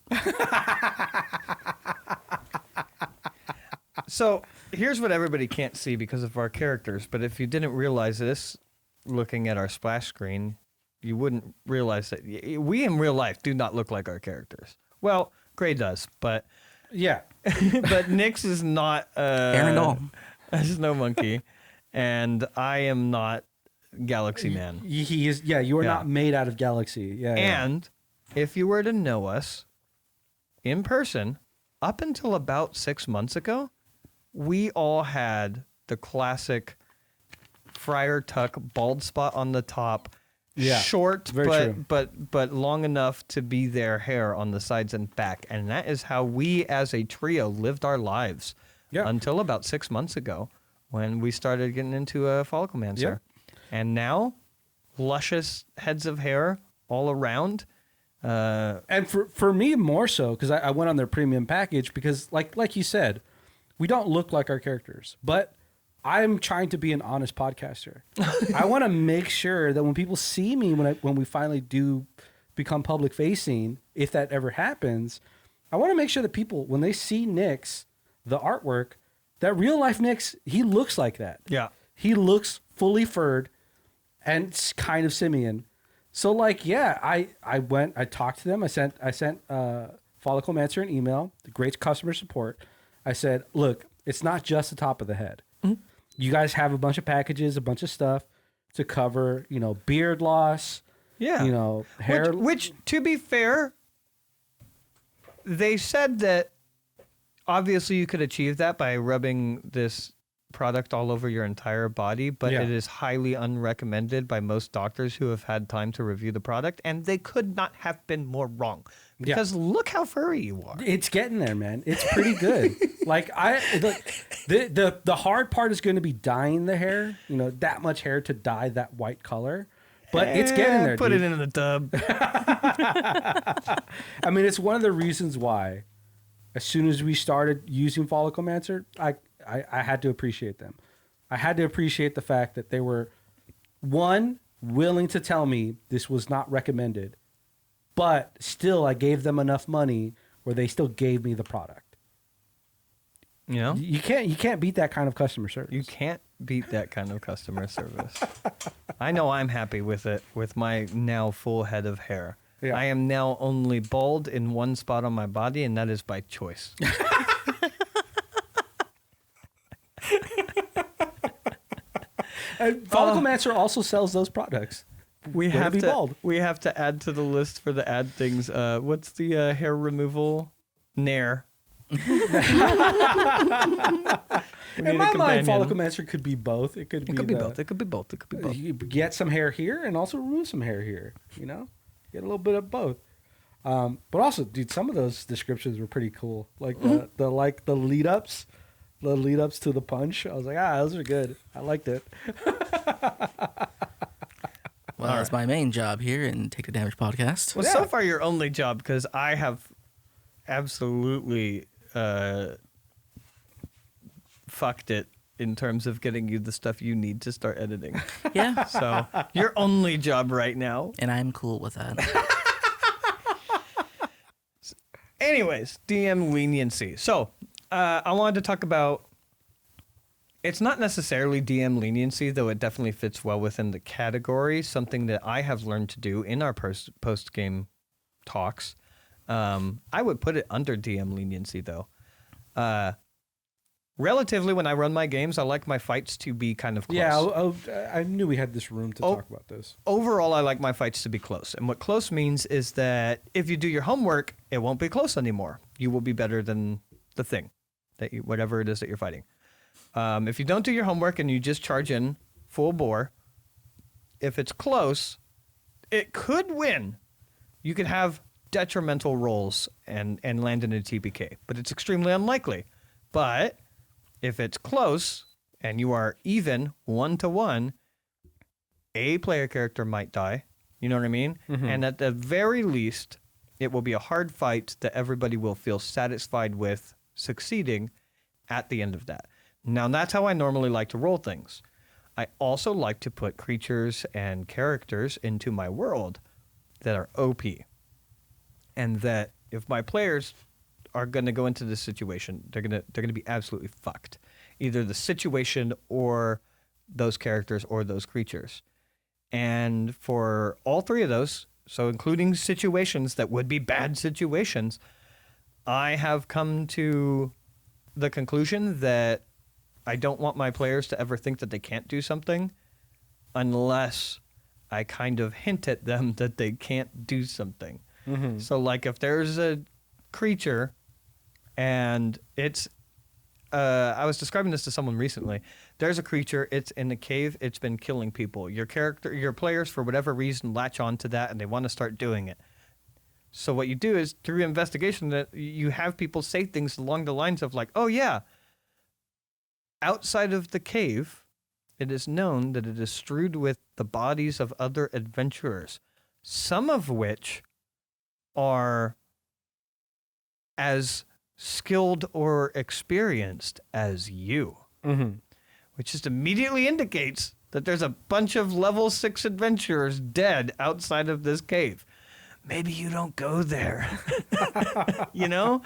So here's what everybody can't see because of our characters, but if you didn't realize this, looking at our splash screen, you wouldn't realize that we in real life do not look like our characters. Well, Gray does, but Yeah. but Nyx is not Hair and all. a snow monkey, and I am not Galaxy Man. He is. Yeah, you are Yeah. not made out of galaxy. Yeah. yeah. And if you were to know us in person, up until about 6 months ago, we all had the classic Friar Tuck bald spot on the top, Yeah, short very true. but long enough to be their hair on the sides and back, and that is how we as a trio lived our lives Yeah. until about 6 months ago when we started getting into a Follicle-mancer. And now, luscious heads of hair all around. And for me more so because I went on their premium package because like you said, we don't look like our characters, but I'm trying to be an honest podcaster. I want to make sure that when people see me when we finally do become public facing, if that ever happens, I want to make sure that people when they see Nyx, the artwork, that real life Nyx, he looks like that. Yeah. He looks fully furred and kind of simian. So like, yeah, I went, I talked to them. I sent Follicle-mancer an email, the great customer support. I said, look, it's not just the top of the head. Mm-hmm. You guys have a bunch of packages, a bunch of stuff to cover, beard loss, Yeah. hair. Which, to be fair, they said that obviously you could achieve that by rubbing this product all over your entire body, but Yeah. it is highly unrecommended by most doctors who have had time to review the product, and they could not have been more wrong. Yeah. Because look how furry you are. It's getting there, man. It's pretty good. The hard part is going to be dyeing the hair. That much hair to dye that white color, but it's getting there. Put dude. it in the tub. I mean, it's one of the reasons why, as soon as we started using Follicle-mancer, I had to appreciate them. I had to appreciate the fact that they were, one, willing to tell me this was not recommended, but still I gave them enough money where they still gave me the product. You can't beat that kind of customer service. You can't beat that kind of customer service. I know I'm happy with it, with my now full head of hair. Yeah. I am now only bald in one spot on my body, and that is by choice. And Follicle-mancer also sells those products. We Way to have be to bald. we have to add to the list for the ad things. What's the hair removal? Nair. We In need my a mind, companion. Follicle-mancer could be both. It could It could be the- both. It could be both. It could be both. You get some hair here and also remove some hair here. Get a little bit of both. But also, dude, some of those descriptions were pretty cool. Like the lead ups, to the punch. I was like, those are good. I liked it. Well, that's my main job here in Take the Damage podcast. Well, Yeah. so far your only job, because I have absolutely fucked it in terms of getting you the stuff you need to start editing. Yeah, So your only job right now. and I'm cool with that. Anyways, DM leniency. So I wanted to talk about. It's not necessarily DM leniency, though it definitely fits well within the category. Something that I have learned to do in our post-game talks. I would put it under DM leniency, though. Relatively, when I run my games, I like my fights to be kind of close. Yeah, I knew we had this room to talk about this. Overall, I like my fights to be close. And what close means is that if you do your homework, it won't be close anymore. You will be better than the thing, whatever it is that you're fighting. If you don't do your homework and you just charge in full bore, if it's close, it could win. You could have detrimental rolls and land in a TPK, but it's extremely unlikely. But if it's close and you are even 1-to-1, a player character might die. You know what I mean? Mm-hmm. And at the very least, it will be a hard fight that everybody will feel satisfied with succeeding at the end of that. Now, that's how I normally like to roll things. I also like to put creatures and characters into my world that are OP. And that if my players are going to go into this situation, they're going to be absolutely fucked. Either the situation or those characters or those creatures. And for all three of those, so including situations that would be bad situations, I have come to the conclusion that I don't want my players to ever think that they can't do something unless I kind of hint at them that they can't do something. Mm-hmm. So, like, if there's a creature and it's... I was describing this to someone recently. There's a creature, it's in the cave, it's been killing people. Your players, for whatever reason, latch on to that and they want to start doing it. So what you do is, through investigation, that you have people say things along the lines of like, oh yeah, outside of the cave, it is known that it is strewed with the bodies of other adventurers, some of which are as skilled or experienced as you, which just immediately indicates that there's a bunch of level 6 adventurers dead outside of this cave. Maybe you don't go there, you know?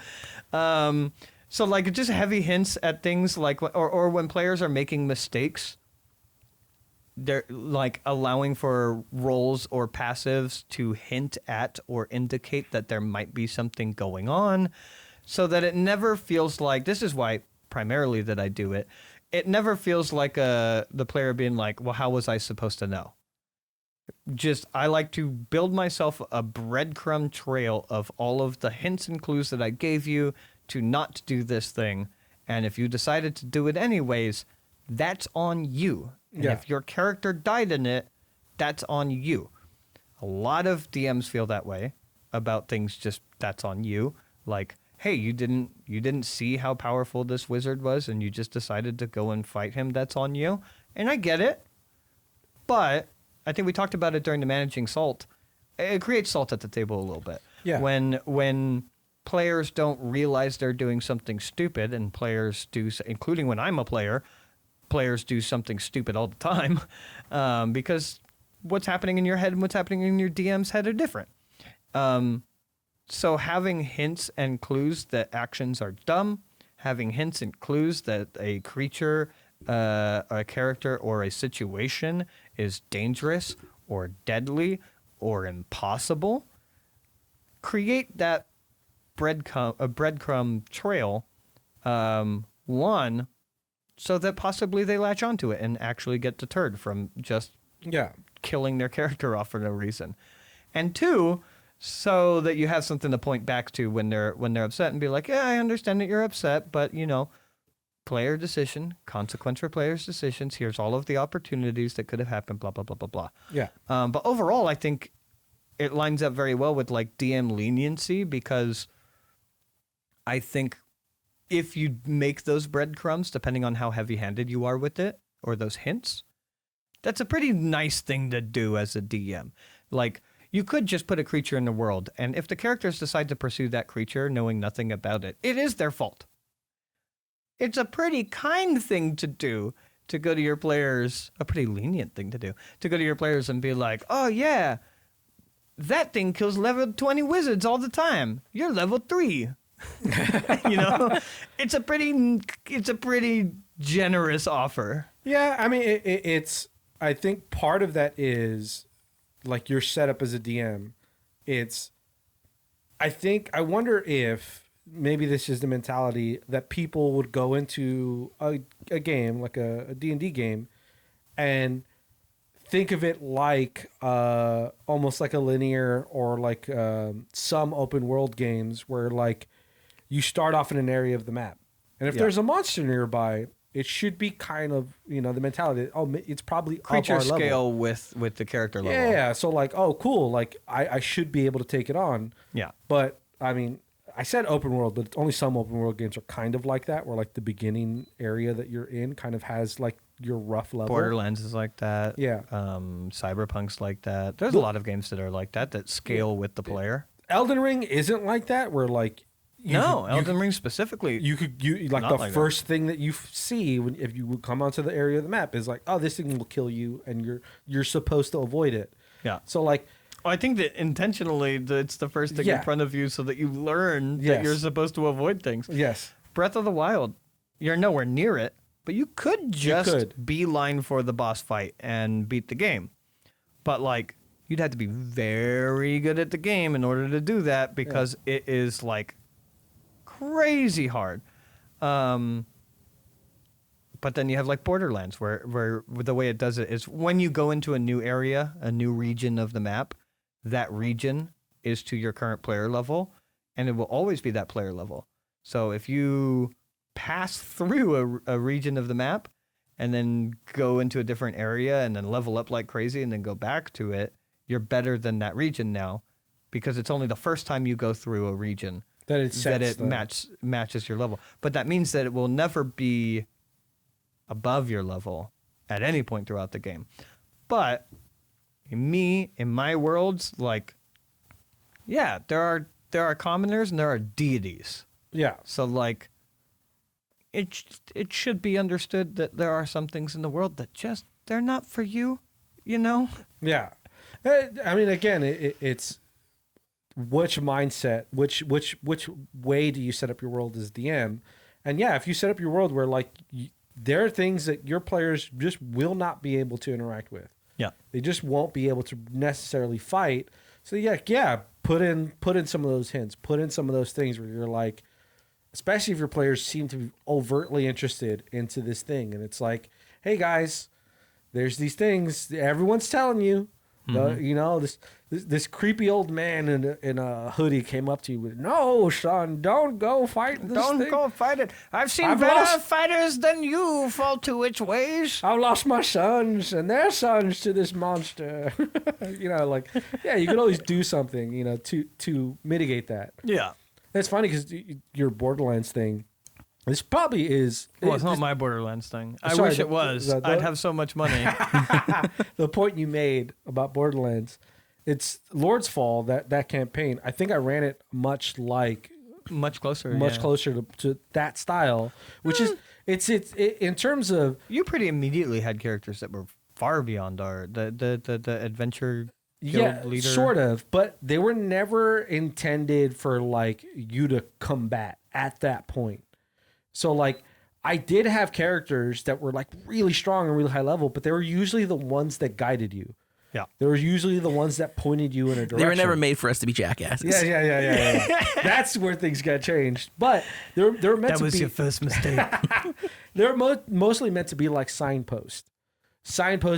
So like just heavy hints at things like, or when players are making mistakes, they're like allowing for rolls or passives to hint at or indicate that there might be something going on. So that it never feels like, this is why primarily that I do it, it never feels like the player being like, well, how was I supposed to know? Just, I like to build myself a breadcrumb trail of all of the hints and clues that I gave you to not do this thing. And if you decided to do it anyways, that's on you. And if your character died in it, that's on you. A lot of DMs feel that way about things, just that's on you. Like, hey, you didn't see how powerful this wizard was and you just decided to go and fight him. That's on you. And I get it. But I think we talked about it during the managing salt. It creates salt at the table a little bit. Yeah. When players don't realize they're doing something stupid, and players do, including when I'm a player, players do something stupid all the time, because what's happening in your head and what's happening in your DM's head are different. So having hints and clues that actions are dumb, having hints and clues that a creature, a character, or a situation is dangerous or deadly or impossible, create that breadcrumb trail, one, so that possibly they latch onto it and actually get deterred from just killing their character off for no reason. And two, so that you have something to point back to when they're upset and be like, yeah, I understand that you're upset, but you know, player decision, consequence for players' decisions. Here's all of the opportunities that could have happened, blah, blah, blah, blah, blah. Yeah. But overall, I think it lines up very well with like DM leniency, because I think if you make those breadcrumbs, depending on how heavy-handed you are with it, or those hints, that's a pretty nice thing to do as a DM. Like, you could just put a creature in the world, and if the characters decide to pursue that creature knowing nothing about it, it is their fault. It's a pretty kind thing to do, to go to your players, a pretty lenient thing to do, to go to your players and be like, oh yeah, that thing kills level 20 wizards all the time. You're level 3. You know, it's a pretty generous offer. Yeah, I mean, it's. I think part of that is like your setup as a DM. I wonder if maybe this is the mentality that people would go into a game like a D&D game and think of it like almost like a linear or like some open world games where like you start off in an area of the map, and if there's a monster nearby, it should be kind of, you know, the mentality, it's probably creature up our scale level. with the character level. Yeah, so like, oh cool, like I should be able to take it on. Yeah. But I mean, I said open world, but only some open world games are kind of like that, where like the beginning area that you're in kind of has like your rough level. Borderlands is like that. Yeah. Cyberpunk's like that. There's a lot of games that are like that scale with the player. Elden Ring isn't like that, where like No, Elden Ring specifically. You like Not the like that. first thing that you see if you would come onto the area of the map is like, oh, this thing will kill you, and you're supposed to avoid it. Yeah. So like, I think that intentionally it's the first thing Yeah. in front of you so that you learn that Yes. you're supposed to avoid things. yes, Breath of the Wild, you're nowhere near it, but you could just could. beeline for the boss fight and beat the game. But like, you'd have to be very good at the game in order to do that because it is like crazy hard. But then you have like Borderlands where the way it does it is when you go into a new area, a new region of the map, that region is to your current player level and it will always be that player level. So if you pass through a region of the map and then go into a different area and then level up like crazy and then go back to it, you're better than that region now because it's only the first time you go through a region that it matches your level. But that means that it will never be above your level at any point throughout the game. But in my worlds, like, yeah, there are commoners and there are deities. Yeah. So like, it should be understood that there are some things in the world that just they're not for you, you know? Yeah. I mean, again, it's which mindset, which way do you set up your world as DM? And yeah, if you set up your world where like there are things that your players just will not be able to interact with. Yeah. They just won't be able to necessarily fight. So yeah, put in some of those hints, put in some of those things where you're like, especially if your players seem to be overtly interested into this thing, and it's like, hey guys, there's these things everyone's telling you. You know, this creepy old man in a hoodie came up to you with, no, son, don't go fight this Don't thing. go fight it. I've I've better lost- fighters than you fall to its ways. I've lost my sons and their sons to this monster. You know, like, yeah, you can always do something, you know, to mitigate that. Yeah. It's funny because your Borderlands thing, this probably is. Well, it's not my Borderlands thing. I Sorry, wish it was. I'd have so much money. The point you made about Borderlands, it's Lord's Fall, that campaign. I think I ran it much closer to that style, which is it's in terms of You pretty immediately had characters that were far beyond the adventure guild leader. sort of, but they were never intended for like you to combat at that point. So like I did have characters that were like really strong and really high level, but they were usually the ones that guided you. Yeah. They were usually the ones that pointed you in a direction. They were never made for us to be jackasses. Yeah. That's where things got changed. But they're meant to be. That was your first mistake. They're mostly meant to be like signposts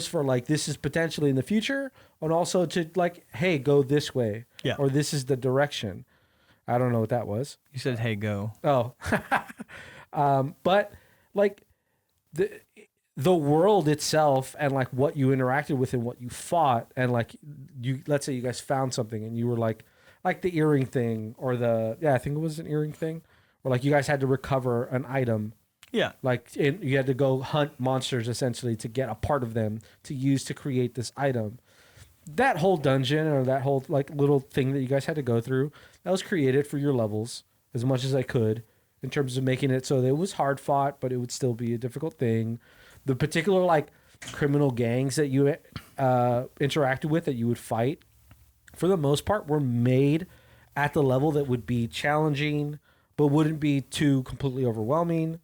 for like this is potentially in the future, and also to like, hey, go this way, Yeah. or this is the direction. I don't know what that was. You said, "Hey, go." Oh, but like the world itself and like what you interacted with and what you fought and like let's say you guys found something and you were like the earring thing or I think it was an earring thing, or like you guys had to recover an item. Yeah. Like you had to go hunt monsters essentially to get a part of them to use to create this item. That whole dungeon or that whole like little thing that you guys had to go through, that was created for your levels as much as I could in terms of making it so that it was hard fought, but it would still be a difficult thing. The particular like criminal gangs that you interacted with that you would fight, for the most part, were made at the level that would be challenging, but wouldn't be too completely overwhelming.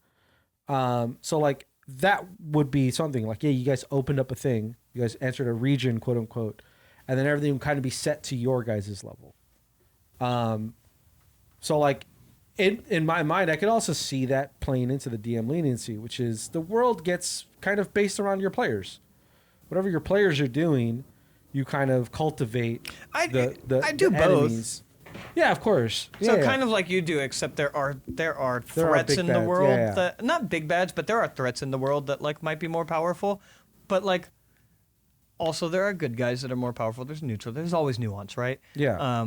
So like that would be something like, yeah, you guys opened up a thing, you guys entered a region, quote unquote, and then everything would kind of be set to your guys' level. So like in my mind, I could also see that playing into the DM leniency, which is the world gets kind of based around your players. Whatever your players are doing, you kind of cultivate I do the both. enemies. Yeah, of course. So Yeah. kind of like you do, except there are threats big in the bads, world yeah. that not big bads, but there are threats in the world that like might be more powerful. But like also there are good guys that are more powerful. There's neutral. There's always nuance, right? Yeah.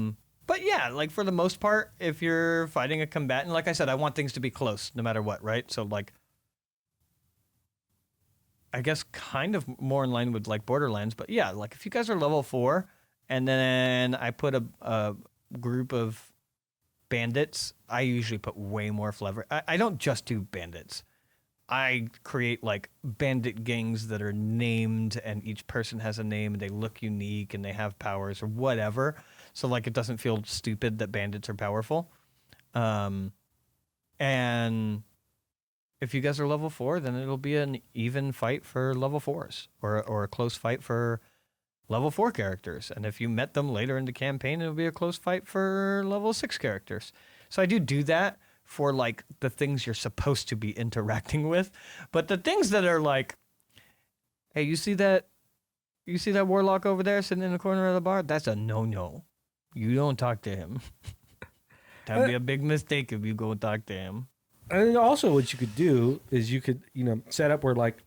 But yeah, like for the most part, if you're fighting a combatant, like I said, I want things to be close no matter what, right? So like I guess kind of more in line with like Borderlands, but yeah, like if you guys are level 4 and then I put a group of bandits, I usually put way more flavor. I don't just do bandits. I create like bandit gangs that are named, and each person has a name, and they look unique, and they have powers or whatever. So like it doesn't feel stupid that bandits are powerful. And if you guys are level 4, then it'll be an even fight for level 4s, or a close fight for level 4 characters. And if you met them later in the campaign, it'll be a close fight for level 6 characters. So I do that for like the things you're supposed to be interacting with. But the things that are like, hey, you see that warlock over there sitting in the corner of the bar? That's a no-no. You don't talk to him. That'd be a big mistake if you go and talk to him. And also what you could do is you could, set up where like,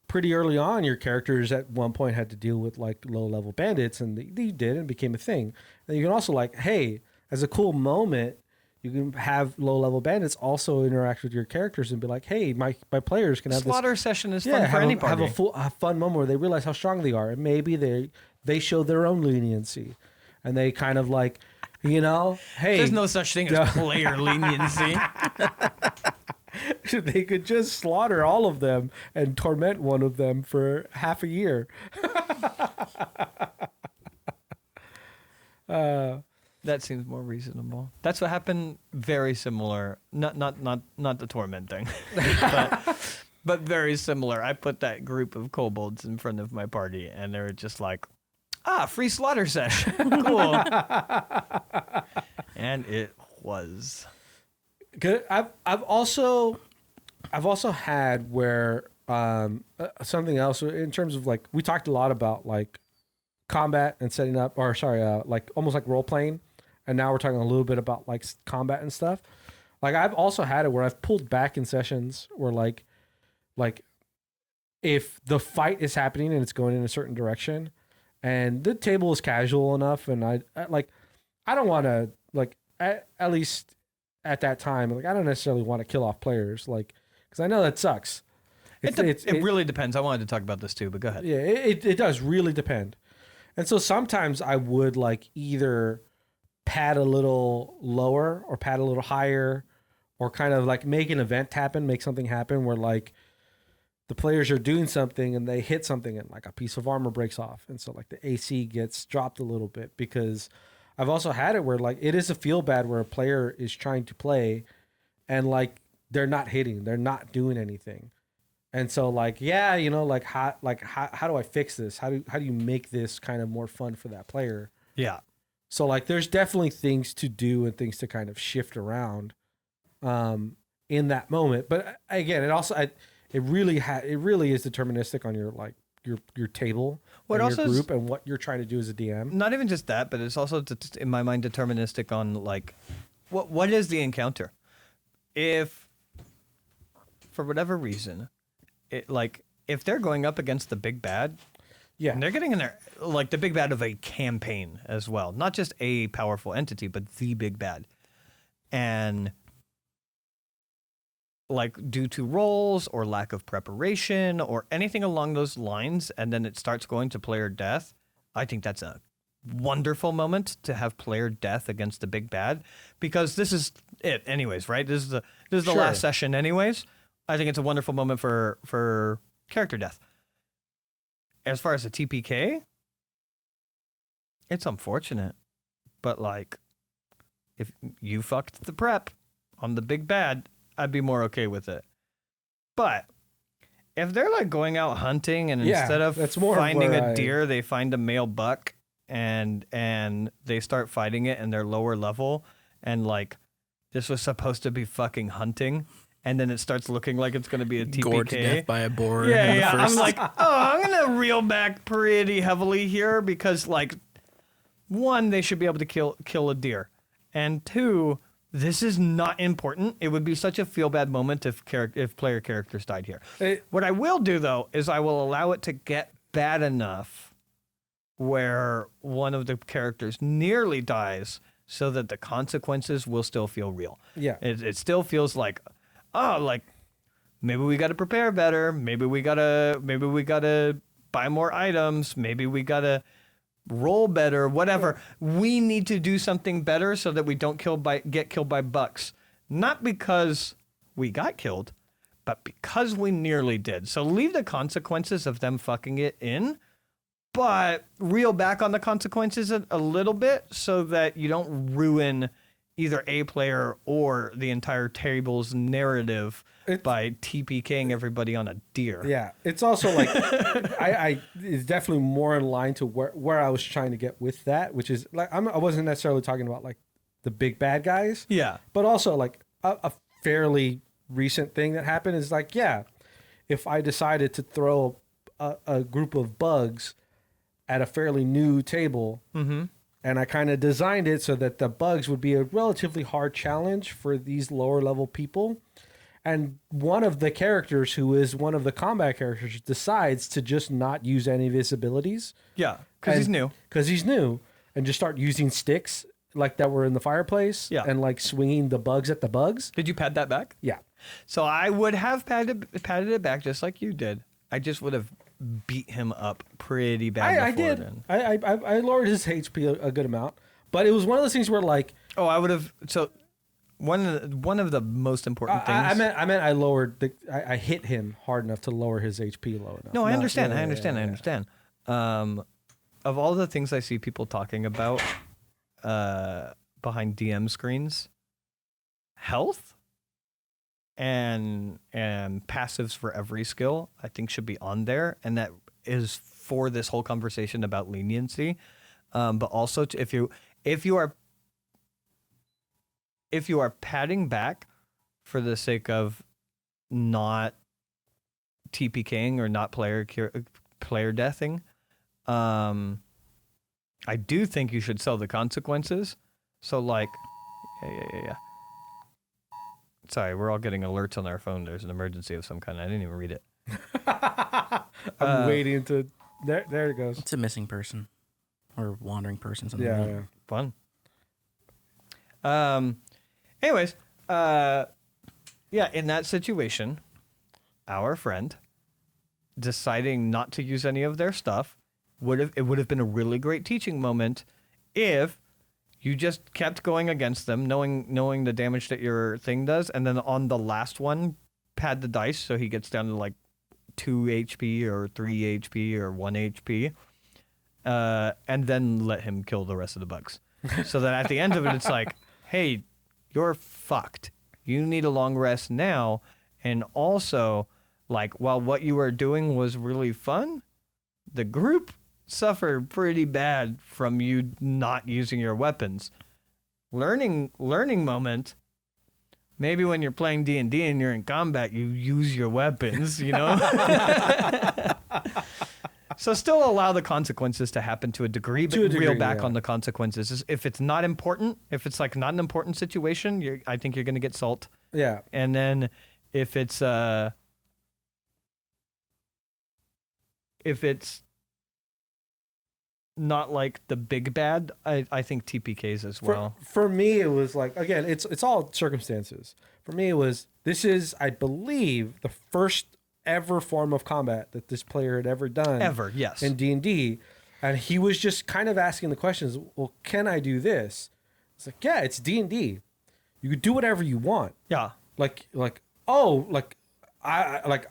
pretty early on, your characters at one point had to deal with like low-level bandits, and they did, and became a thing. And you can also like, hey, as a cool moment, you can have low-level bandits also interact with your characters and be like, hey, my players can have Slaughter this session is fun for any party. Have a fun moment where they realize how strong they are, and maybe they show their own leniency, and they kind of like, hey, there's no such thing as player leniency. They could just slaughter all of them and torment one of them for half a year. That seems more reasonable. That's what happened. Very similar. Not the torment thing, but very similar. I put that group of kobolds in front of my party, and they were just like, free slaughter session. Cool. And it was. Good. I've also had where something else in terms of like, we talked a lot about like combat and setting up, or sorry, like almost like role playing, and now we're talking a little bit about like combat and stuff. Like I've also had it where I've pulled back in sessions where like if the fight is happening and it's going in a certain direction, and the table is casual enough, and I don't want to like at least at that time, like I don't necessarily want to kill off players, like, because I know that sucks. It really depends. I wanted to talk about this too, but go ahead. Yeah, it does really depend. And so sometimes I would like either pad a little lower or pad a little higher, or kind of like make an event happen, make something happen where like the players are doing something and they hit something and like a piece of armor breaks off. And so like the AC gets dropped a little bit, because I've also had it where like it is a feel bad where a player is trying to play and like they're not hitting, they're not doing anything. And so like, yeah, like how do I fix this? How do you make this kind of more fun for that player? Yeah. So like there's definitely things to do and things to kind of shift around in that moment. But again, it really is deterministic on your like your table, and your group, and what you're trying to do as a DM. Not even just that, but it's also in my mind deterministic on like what is the encounter. If for whatever reason, if they're going up against the big bad, yeah, and they're getting in there like the big bad of a campaign as well, not just a powerful entity, but the big bad, and like due to rolls or lack of preparation or anything along those lines, and then it starts going to player death, I think that's a wonderful moment to have player death against the big bad, because this is it anyways, right? This is the Sure. last session anyways. I think it's a wonderful moment for character death. As far as the TPK, it's unfortunate, but like if you fucked the prep on the big bad, I'd be more okay with it. But if they're like going out hunting, and instead of that's more finding where a deer, they find a male buck, and they start fighting it, and they're lower level, and like this was supposed to be fucking hunting, and then it starts looking like it's going to be a TPK. Gored to death by a boar. in the Yeah. first- I'm like, I'm going to reel back pretty heavily here, because like, one, they should be able to kill a deer, and two, this is not important. It would be such a feel bad moment if player characters died here. What I will do though is I will allow it to get bad enough where one of the characters nearly dies, so that the consequences will still feel real. Yeah. It still feels like, like maybe we got to prepare better. Maybe we gotta buy more items. Maybe we gotta roll better, whatever. We need to do something better so that we don't get killed by bucks. Not because we got killed, but because we nearly did. So leave the consequences of them fucking it in, but reel back on the consequences a little bit so that you don't ruin either a player or the entire table's narrative by TPKing everybody on a deer. Yeah, it's also like it's definitely more in line to where I was trying to get with that, which is like I wasn't necessarily talking about like the big bad guys. Yeah, but also like a fairly recent thing that happened is like, yeah, if I decided to throw a group of bugs at a fairly new table, and I kind of designed it so that the bugs would be a relatively hard challenge for these lower level people. And one of the characters, who is one of the combat characters, decides to just not use any of his abilities. Yeah, because he's new. Because he's new, and just start using sticks like that were in the fireplace. Yeah. And like swinging the bugs at the bugs. Did you pad that back? Yeah. So I would have padded it back just like you did. I just would have beat him up pretty bad. I did. Then. I lowered his HP a good amount, but it was one of those things where like, oh, I would have. So one of the most important things. I meant I lowered I hit him hard enough to lower his HP low enough. No, I understand. Yeah, I understand. Of all the things I see people talking about behind DM screens, health and passives for every skill, I think should be on there, and that is for this whole conversation about leniency. But also, if you are padding back for the sake of not TPKing or not player deathing, I do think you should sell the consequences. So like, yeah. Sorry, we're all getting alerts on our phone. There's an emergency of some kind. I didn't even read it. I'm waiting to. There it goes. It's a missing person or wandering person. Something Yeah, like yeah. Fun. Anyways, yeah, in that situation, our friend deciding not to use any of their stuff would have been a really great teaching moment if you just kept going against them, knowing the damage that your thing does, and then on the last one, pad the dice so he gets down to like 2 HP or 3 HP or 1 HP, and then let him kill the rest of the bugs. So that at the end of it, it's like, hey, you're fucked. You need a long rest now. And also, like, while what you were doing was really fun, the group suffered pretty bad from you not using your weapons. Learning moment. Maybe when you're playing D&D and you're in combat, you use your weapons, you know? So still allow the consequences to happen to a degree, but reel back on the consequences. If it's not important, if it's like not an important situation, I think you're going to get salt. Yeah. And then if it's not like the big bad, I think TPKs as well. For me, it was like, again, it's all circumstances. For me, it was, this is, I believe, the first ever form of combat that this player had ever done. Ever, yes. In D&D. And he was just kind of asking the questions, well, can I do this? It's like, yeah, it's D&D. You could do whatever you want. Yeah. I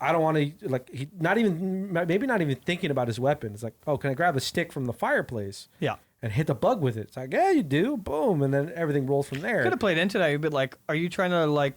don't want to, like, he maybe not even thinking about his weapon. It's like, oh, can I grab a stick from the fireplace? Yeah. And hit the bug with it? It's like, yeah, you do. Boom. And then everything rolls from there. Could have played into that. You'd be like, are you trying to like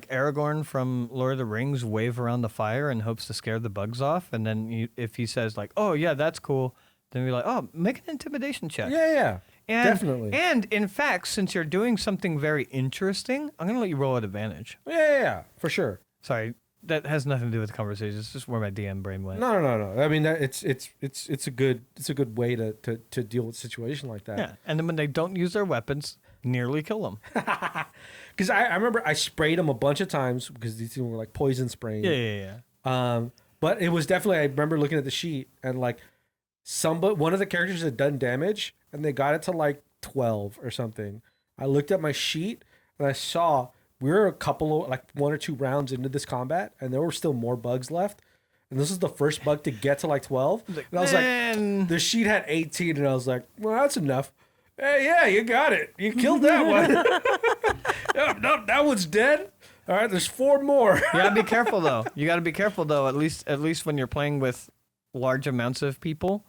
Aragorn from Lord of the Rings wave around the fire in hopes to scare the bugs off? And then if he says like, oh yeah, that's cool, then you're like, oh, make an intimidation check. Yeah. And, definitely. And in fact, since you're doing something very interesting, I'm going to let you roll at advantage. Yeah, for sure. Sorry, that has nothing to do with the conversation. It's just where my DM brain went. No. I mean, it's a good way to deal with a situation like that. Yeah, and then when they don't use their weapons, nearly kill them. Because I remember I sprayed them a bunch of times because these things were like poison spraying. Yeah. But it was definitely, I remember looking at the sheet and like one of the characters had done damage and they got it to like 12 or something. I looked at my sheet and I saw we were a couple of like 1 or 2 rounds into this combat and there were still more bugs left. and this is the first bug to get to like 12. And I was Man. like, the sheet had 18, and I was like, well, that's enough. Hey, yeah, you got it. You killed that one. No, that one's dead. All right, there's 4 more. You gotta be careful though. You gotta be careful though. At least when you're playing with large amounts of people,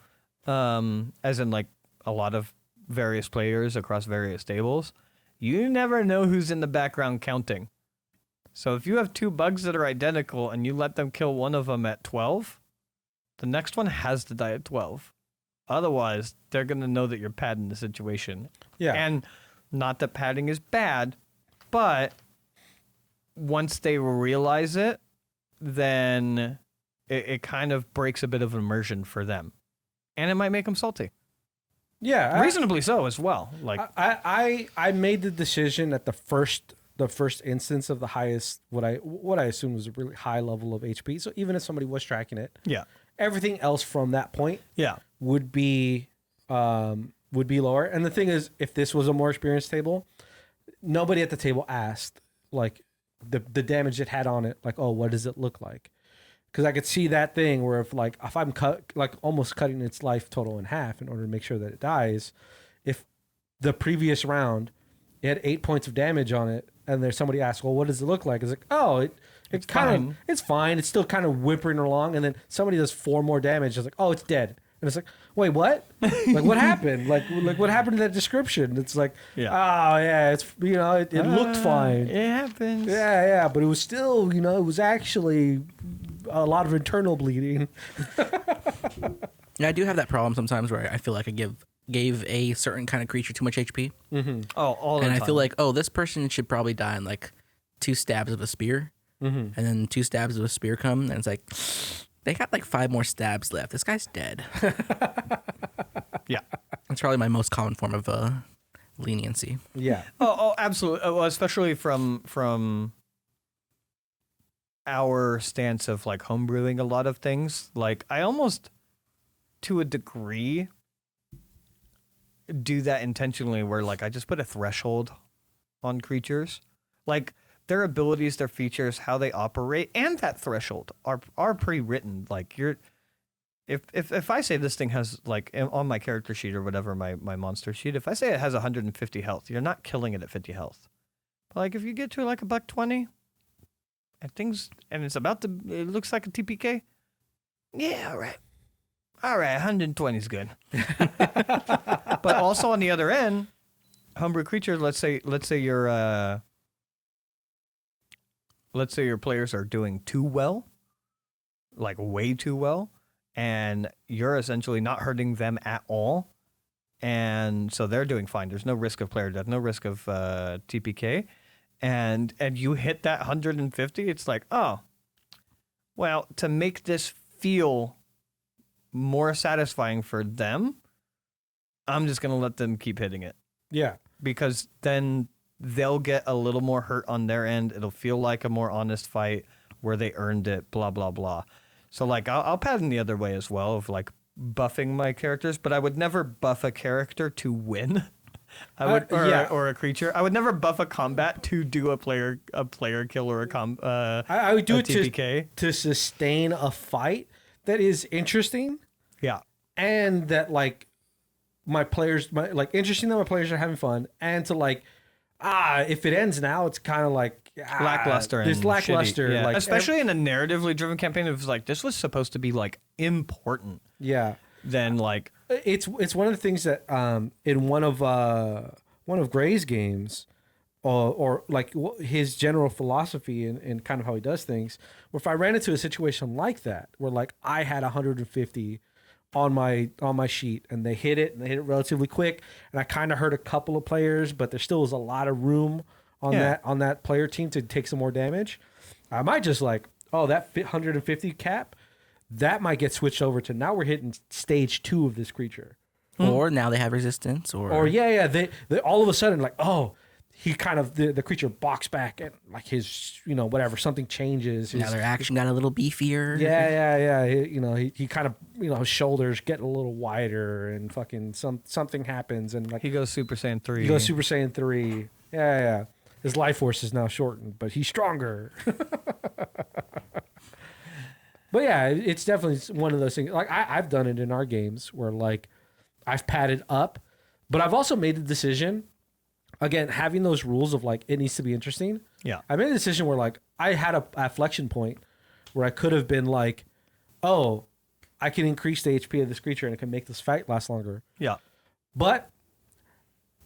as in like a lot of various players across various tables, you never know who's in the background counting. So if you have 2 bugs that are identical and you let them kill one of them at 12, the next one has to die at 12. Otherwise, they're gonna know that you're padding the situation. Yeah. And not that padding is bad, but once they realize it, then it kind of breaks a bit of immersion for them, and it might make them salty. Yeah, Reasonably so as well. Like I made the decision at the first instance of the highest what I assumed was a really high level of HP. So even if somebody was tracking it, yeah, everything else from that point yeah, would be lower. And the thing is, if this was a more experienced table, nobody at the table asked like the damage it had on it, like, oh, what does it look like? Because I could see that thing where if I'm almost cutting its life total in half in order to make sure that it dies, if the previous round it had 8 points of damage on it, and there's somebody asks, well, what does it look like? It's like, oh, it's kind of it's fine. It's still kind of whimpering along, and then somebody does 4 more damage. It's like, oh, it's dead. And it's like, wait, what? Like, what happened? Like what happened to that description? It's like, oh yeah, it's it looked fine. It happens. Yeah, but it was still, it was actually a lot of internal bleeding. Yeah, I do have that problem sometimes where I feel like I gave a certain kind of creature too much HP. Mm-hmm. Oh, all the time. And I feel like, oh, this person should probably die in like 2 stabs of a spear. Mm-hmm. And then 2 stabs of a spear come, and it's like, they got like 5 more stabs left. This guy's dead. Yeah. That's probably my most common form of leniency. Yeah. Oh, absolutely. Well, especially from our stance of like homebrewing a lot of things. Like I almost, to a degree, do that intentionally where like I just put a threshold on creatures. Like their abilities, their features, how they operate, and that threshold are pre-written. Like if I say this thing has like on my character sheet or whatever, my monster sheet, if I say it has 150 health, you're not killing it at 50 health. But like if you get to like $120 and it's about to, it looks like a TPK. Yeah, all right, 120 is good. But also on the other end, homebrew creature, let's say your players are doing too well, like way too well, and you're essentially not hurting them at all, and so they're doing fine. There's no risk of player death, no risk of TPK, and you hit that 150. It's like, oh, well, to make this feel more satisfying for them, I'm just gonna let them keep hitting it. Yeah. Because then they'll get a little more hurt on their end. It'll feel like a more honest fight where they earned it, blah, blah, blah. So, like, I'll pattern the other way as well of, like, buffing my characters, but I would never buff a character to win. I would, or a creature. I would never buff a combat to do a player kill or I would do it TPK. to sustain a fight that is interesting. Yeah. And that, like, interesting that my players are having fun, and to, like, if it ends now, it's kind of like lackluster. There's lackluster, yeah. like especially in a narratively driven campaign. It was like this was supposed to be like important. Yeah. Then like it's one of the things that in one of Gray's games, or like his general philosophy and kind of how he does things. Where if I ran into a situation like that, where like I had 150 on my sheet and they hit it relatively quick, and I kind of hurt a couple of players, but there still was a lot of room on that player team to take some more damage, I might just like, oh, that 150 cap, that might get switched over to now we're hitting stage 2 of this creature, or now they have resistance, or they all of a sudden like, oh, he kind of the creature balks back and like his whatever, something changes. Now their action got a little beefier. Yeah. He kind of his shoulders get a little wider and fucking something happens and like he goes Super Saiyan 3. He goes Super Saiyan 3. Yeah. His life force is now shortened, but he's stronger. But yeah, it's definitely one of those things. Like I've done it in our games where like I've padded up, but I've also made the decision. Again, having those rules of like it needs to be interesting. Yeah. I made a decision where like I had a afflection point where I could have been like, oh, I can increase the HP of this creature and it can make this fight last longer. Yeah. But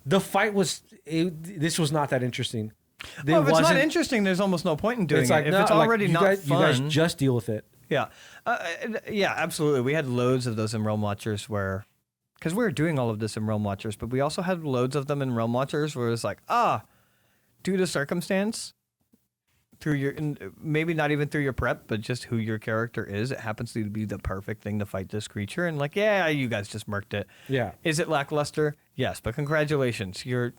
the fight this was not that interesting. Well, if it's not interesting, there's almost no point in doing It's like, it. If no, it's like, already you not guys, fun, you guys just deal with it. yeah, yeah, absolutely. We had loads of those in Realm Watchers where, because we were doing all of this in Realm Watchers, but we also had loads of them in Realm Watchers where it's like, due to circumstance, through your maybe not even through your prep, but just who your character is, it happens to be the perfect thing to fight this creature, and like, yeah, you guys just murked it. Yeah. Is it lackluster? Yes, but congratulations, you're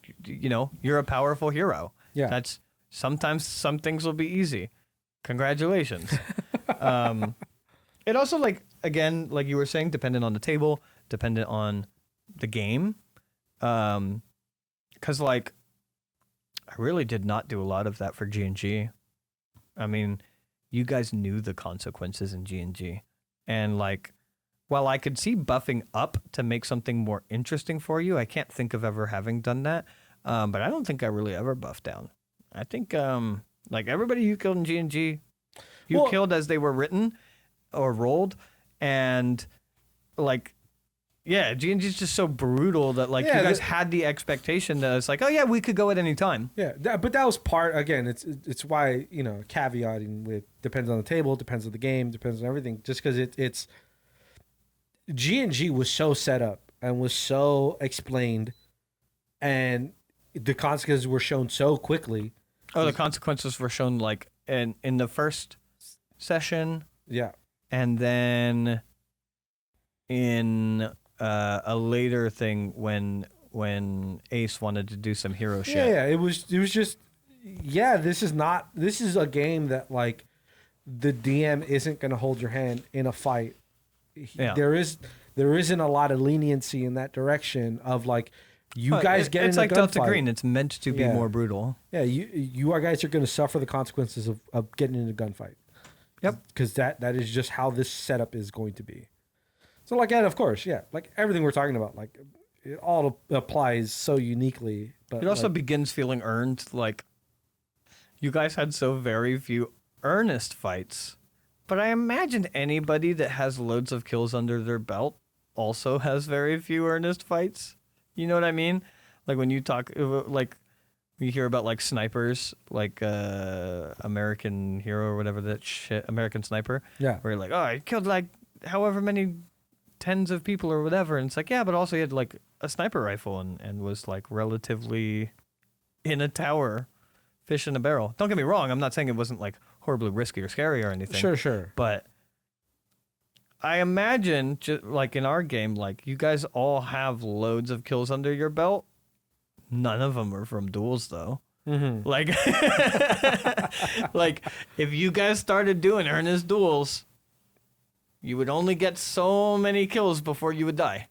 a powerful hero. Yeah. That's sometimes some things will be easy. Congratulations. It also, like, again, like you were saying, dependent on the table, dependent on the game. Because, like, I really did not do a lot of that for G&G. I mean, you guys knew the consequences in G&G. And, like, while I could see buffing up to make something more interesting for you, I can't think of ever having done that. But I don't think I really ever buffed down. I think, like, everybody you killed in G&G, you killed as they were written or rolled. And, like, yeah, G&G is just so brutal that, like, you guys had the expectation that it's like, oh, yeah, we could go at any time. Yeah, but that was part, again, it's why, caveating with depends on the table, depends on the game, depends on everything. Just because it's G&G was so set up and was so explained, and the consequences were shown so quickly. Oh, the consequences were shown, like, in the first session. Yeah. And then in a later thing when Ace wanted to do some hero shit. Yeah, it was just, this is a game that, like, the DM isn't going to hold your hand in a fight. Yeah. There isn't a lot of leniency in that direction of, like, guys get in a gunfight. It's like Delta Green. It's meant to be more brutal. Yeah, you guys are going to suffer the consequences of getting in a gunfight. Yep. Because that is just how this setup is going to be. So, like, and of course, yeah, like everything we're talking about, like, it all applies so uniquely. But it also begins feeling earned. Like, you guys had so very few earnest fights, but I imagine anybody that has loads of kills under their belt also has very few earnest fights. You know what I mean? Like, when you talk, like, you hear about, like, snipers, like American Hero or whatever that shit, American Sniper. Yeah. Where you're like, oh, I killed, like, however many tens of people or whatever. And it's like, yeah, but also he had, like, a sniper rifle and was, like, relatively in a tower, fish in a barrel. Don't get me wrong. I'm not saying it wasn't, like, horribly risky or scary or anything. Sure. But I imagine, just like in our game, like, you guys all have loads of kills under your belt. None of them are from duels, though. Mm-hmm. Like, like, if you guys started doing earnest duels, you would only get so many kills before you would die.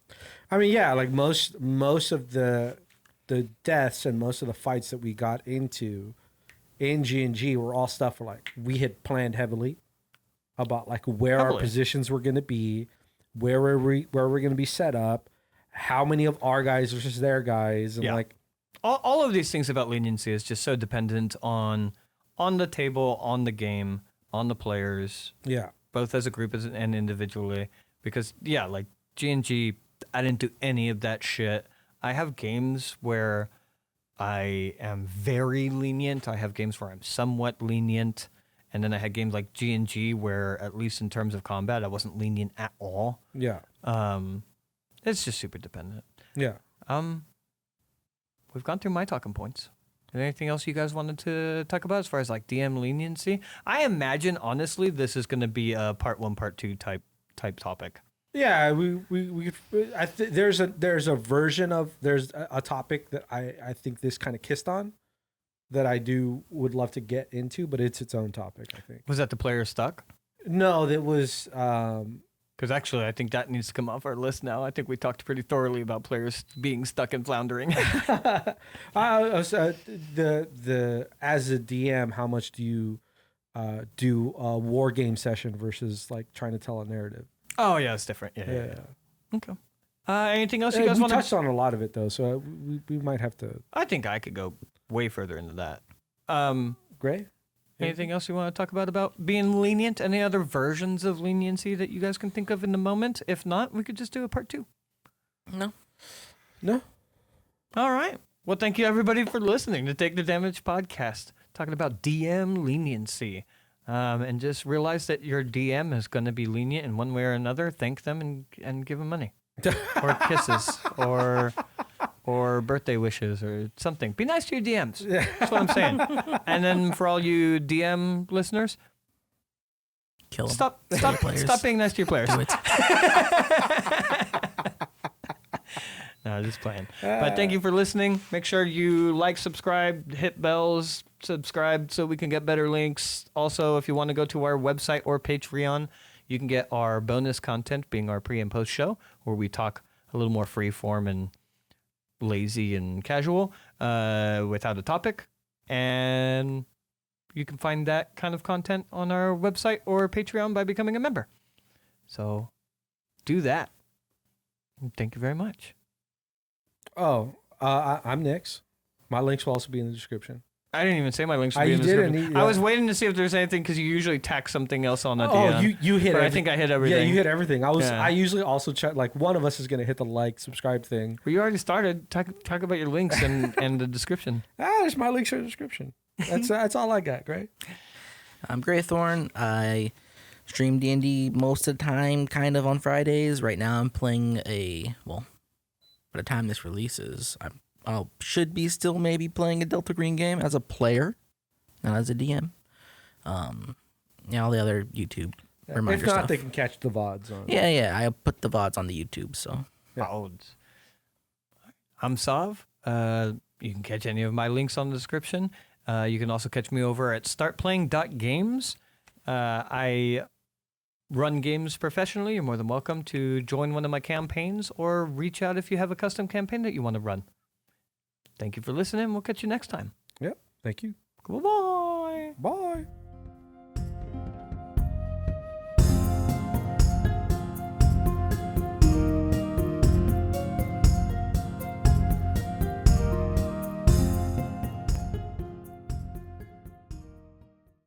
I mean, yeah, like most of the deaths and most of the fights that we got into in G&G were all stuff where, like, we had planned heavily about, like, where our positions were going to be, where we're going to be set up, how many of our guys versus their guys, and like all of these things about leniency is just so dependent on the table, on the game, on the players. Yeah. Both as a group and individually. Because, yeah, like, G&G, I didn't do any of that shit. I have games where I am very lenient. I have games where I'm somewhat lenient. And then I had games like G&G where, at least in terms of combat, I wasn't lenient at all. Yeah. It's just super dependent. Yeah. We've gone through my talking points. Anything else you guys wanted to talk about as far as, like, DM leniency? I imagine, honestly, this is going to be a part 1, part 2 type topic. Yeah, there's a version of there's a topic that I think this kind of kissed on that I would love to get into, but it's its own topic, I think. Was that the player stuck? No, that was because actually I think that needs to come off our list now. I think we talked pretty thoroughly about players being stuck and floundering. the as a DM, how much do you do a war game session versus like trying to tell a narrative. Oh yeah, it's different. Yeah. Okay. Anything else you We guys want touched to? on a lot of it though, so we might have to. I think I could go way further into that. Gray? Anything else you want to talk about being lenient? Any other versions of leniency that you guys can think of in the moment? If not, we could just do a part 2. No. All right. Well, thank you everybody for listening to Take the Damage podcast, talking about DM leniency. And just realize that your DM is going to be lenient in one way or another. Thank them and give them money, or kisses, or birthday wishes, or something. Be nice to your DMs. That's what I'm saying. And then for all you DM listeners, Kill 'em. stop players. stop being nice to your players. Do it. No, just playing. But thank you for listening. Make sure you like, subscribe, hit bells, subscribe so we can get better links. Also, if you want to go to our website or Patreon, you can get our bonus content, being our pre and post show, where we talk a little more free form and lazy and casual without a topic. And you can find that kind of content on our website or Patreon by becoming a member. So do that. Thank you very much. I'm Nix. My links will also be in the description. I didn't even say my links would be You in the didn't. description. I was waiting to see if there's anything because you usually tack something else on at the Oh, end. you hit. But I everything. think I hit everything. Yeah, you hit everything. Yeah. I usually also check. Like one of us is gonna hit the like, subscribe thing. Well, you already started. Talk about your links and the description. There's my links in the description. That's all I got. Great. I'm Graythorn. I stream D&D most of the time, kind of on Fridays. Right now I'm playing by the time this releases, I should be still maybe playing a Delta Green game as a player, not as a DM. All the other YouTube reminder If not, stuff. they can catch the VODs on. Yeah, I put the VODs on the YouTube, so. Folds. I'm Sav. You can catch any of my links on the description. You can also catch me over at startplaying.games. I run games professionally. You're more than welcome to join one of my campaigns or reach out if you have a custom campaign that you want to run. Thank you for listening. We'll catch you next time. Yep. Thank you. Goodbye.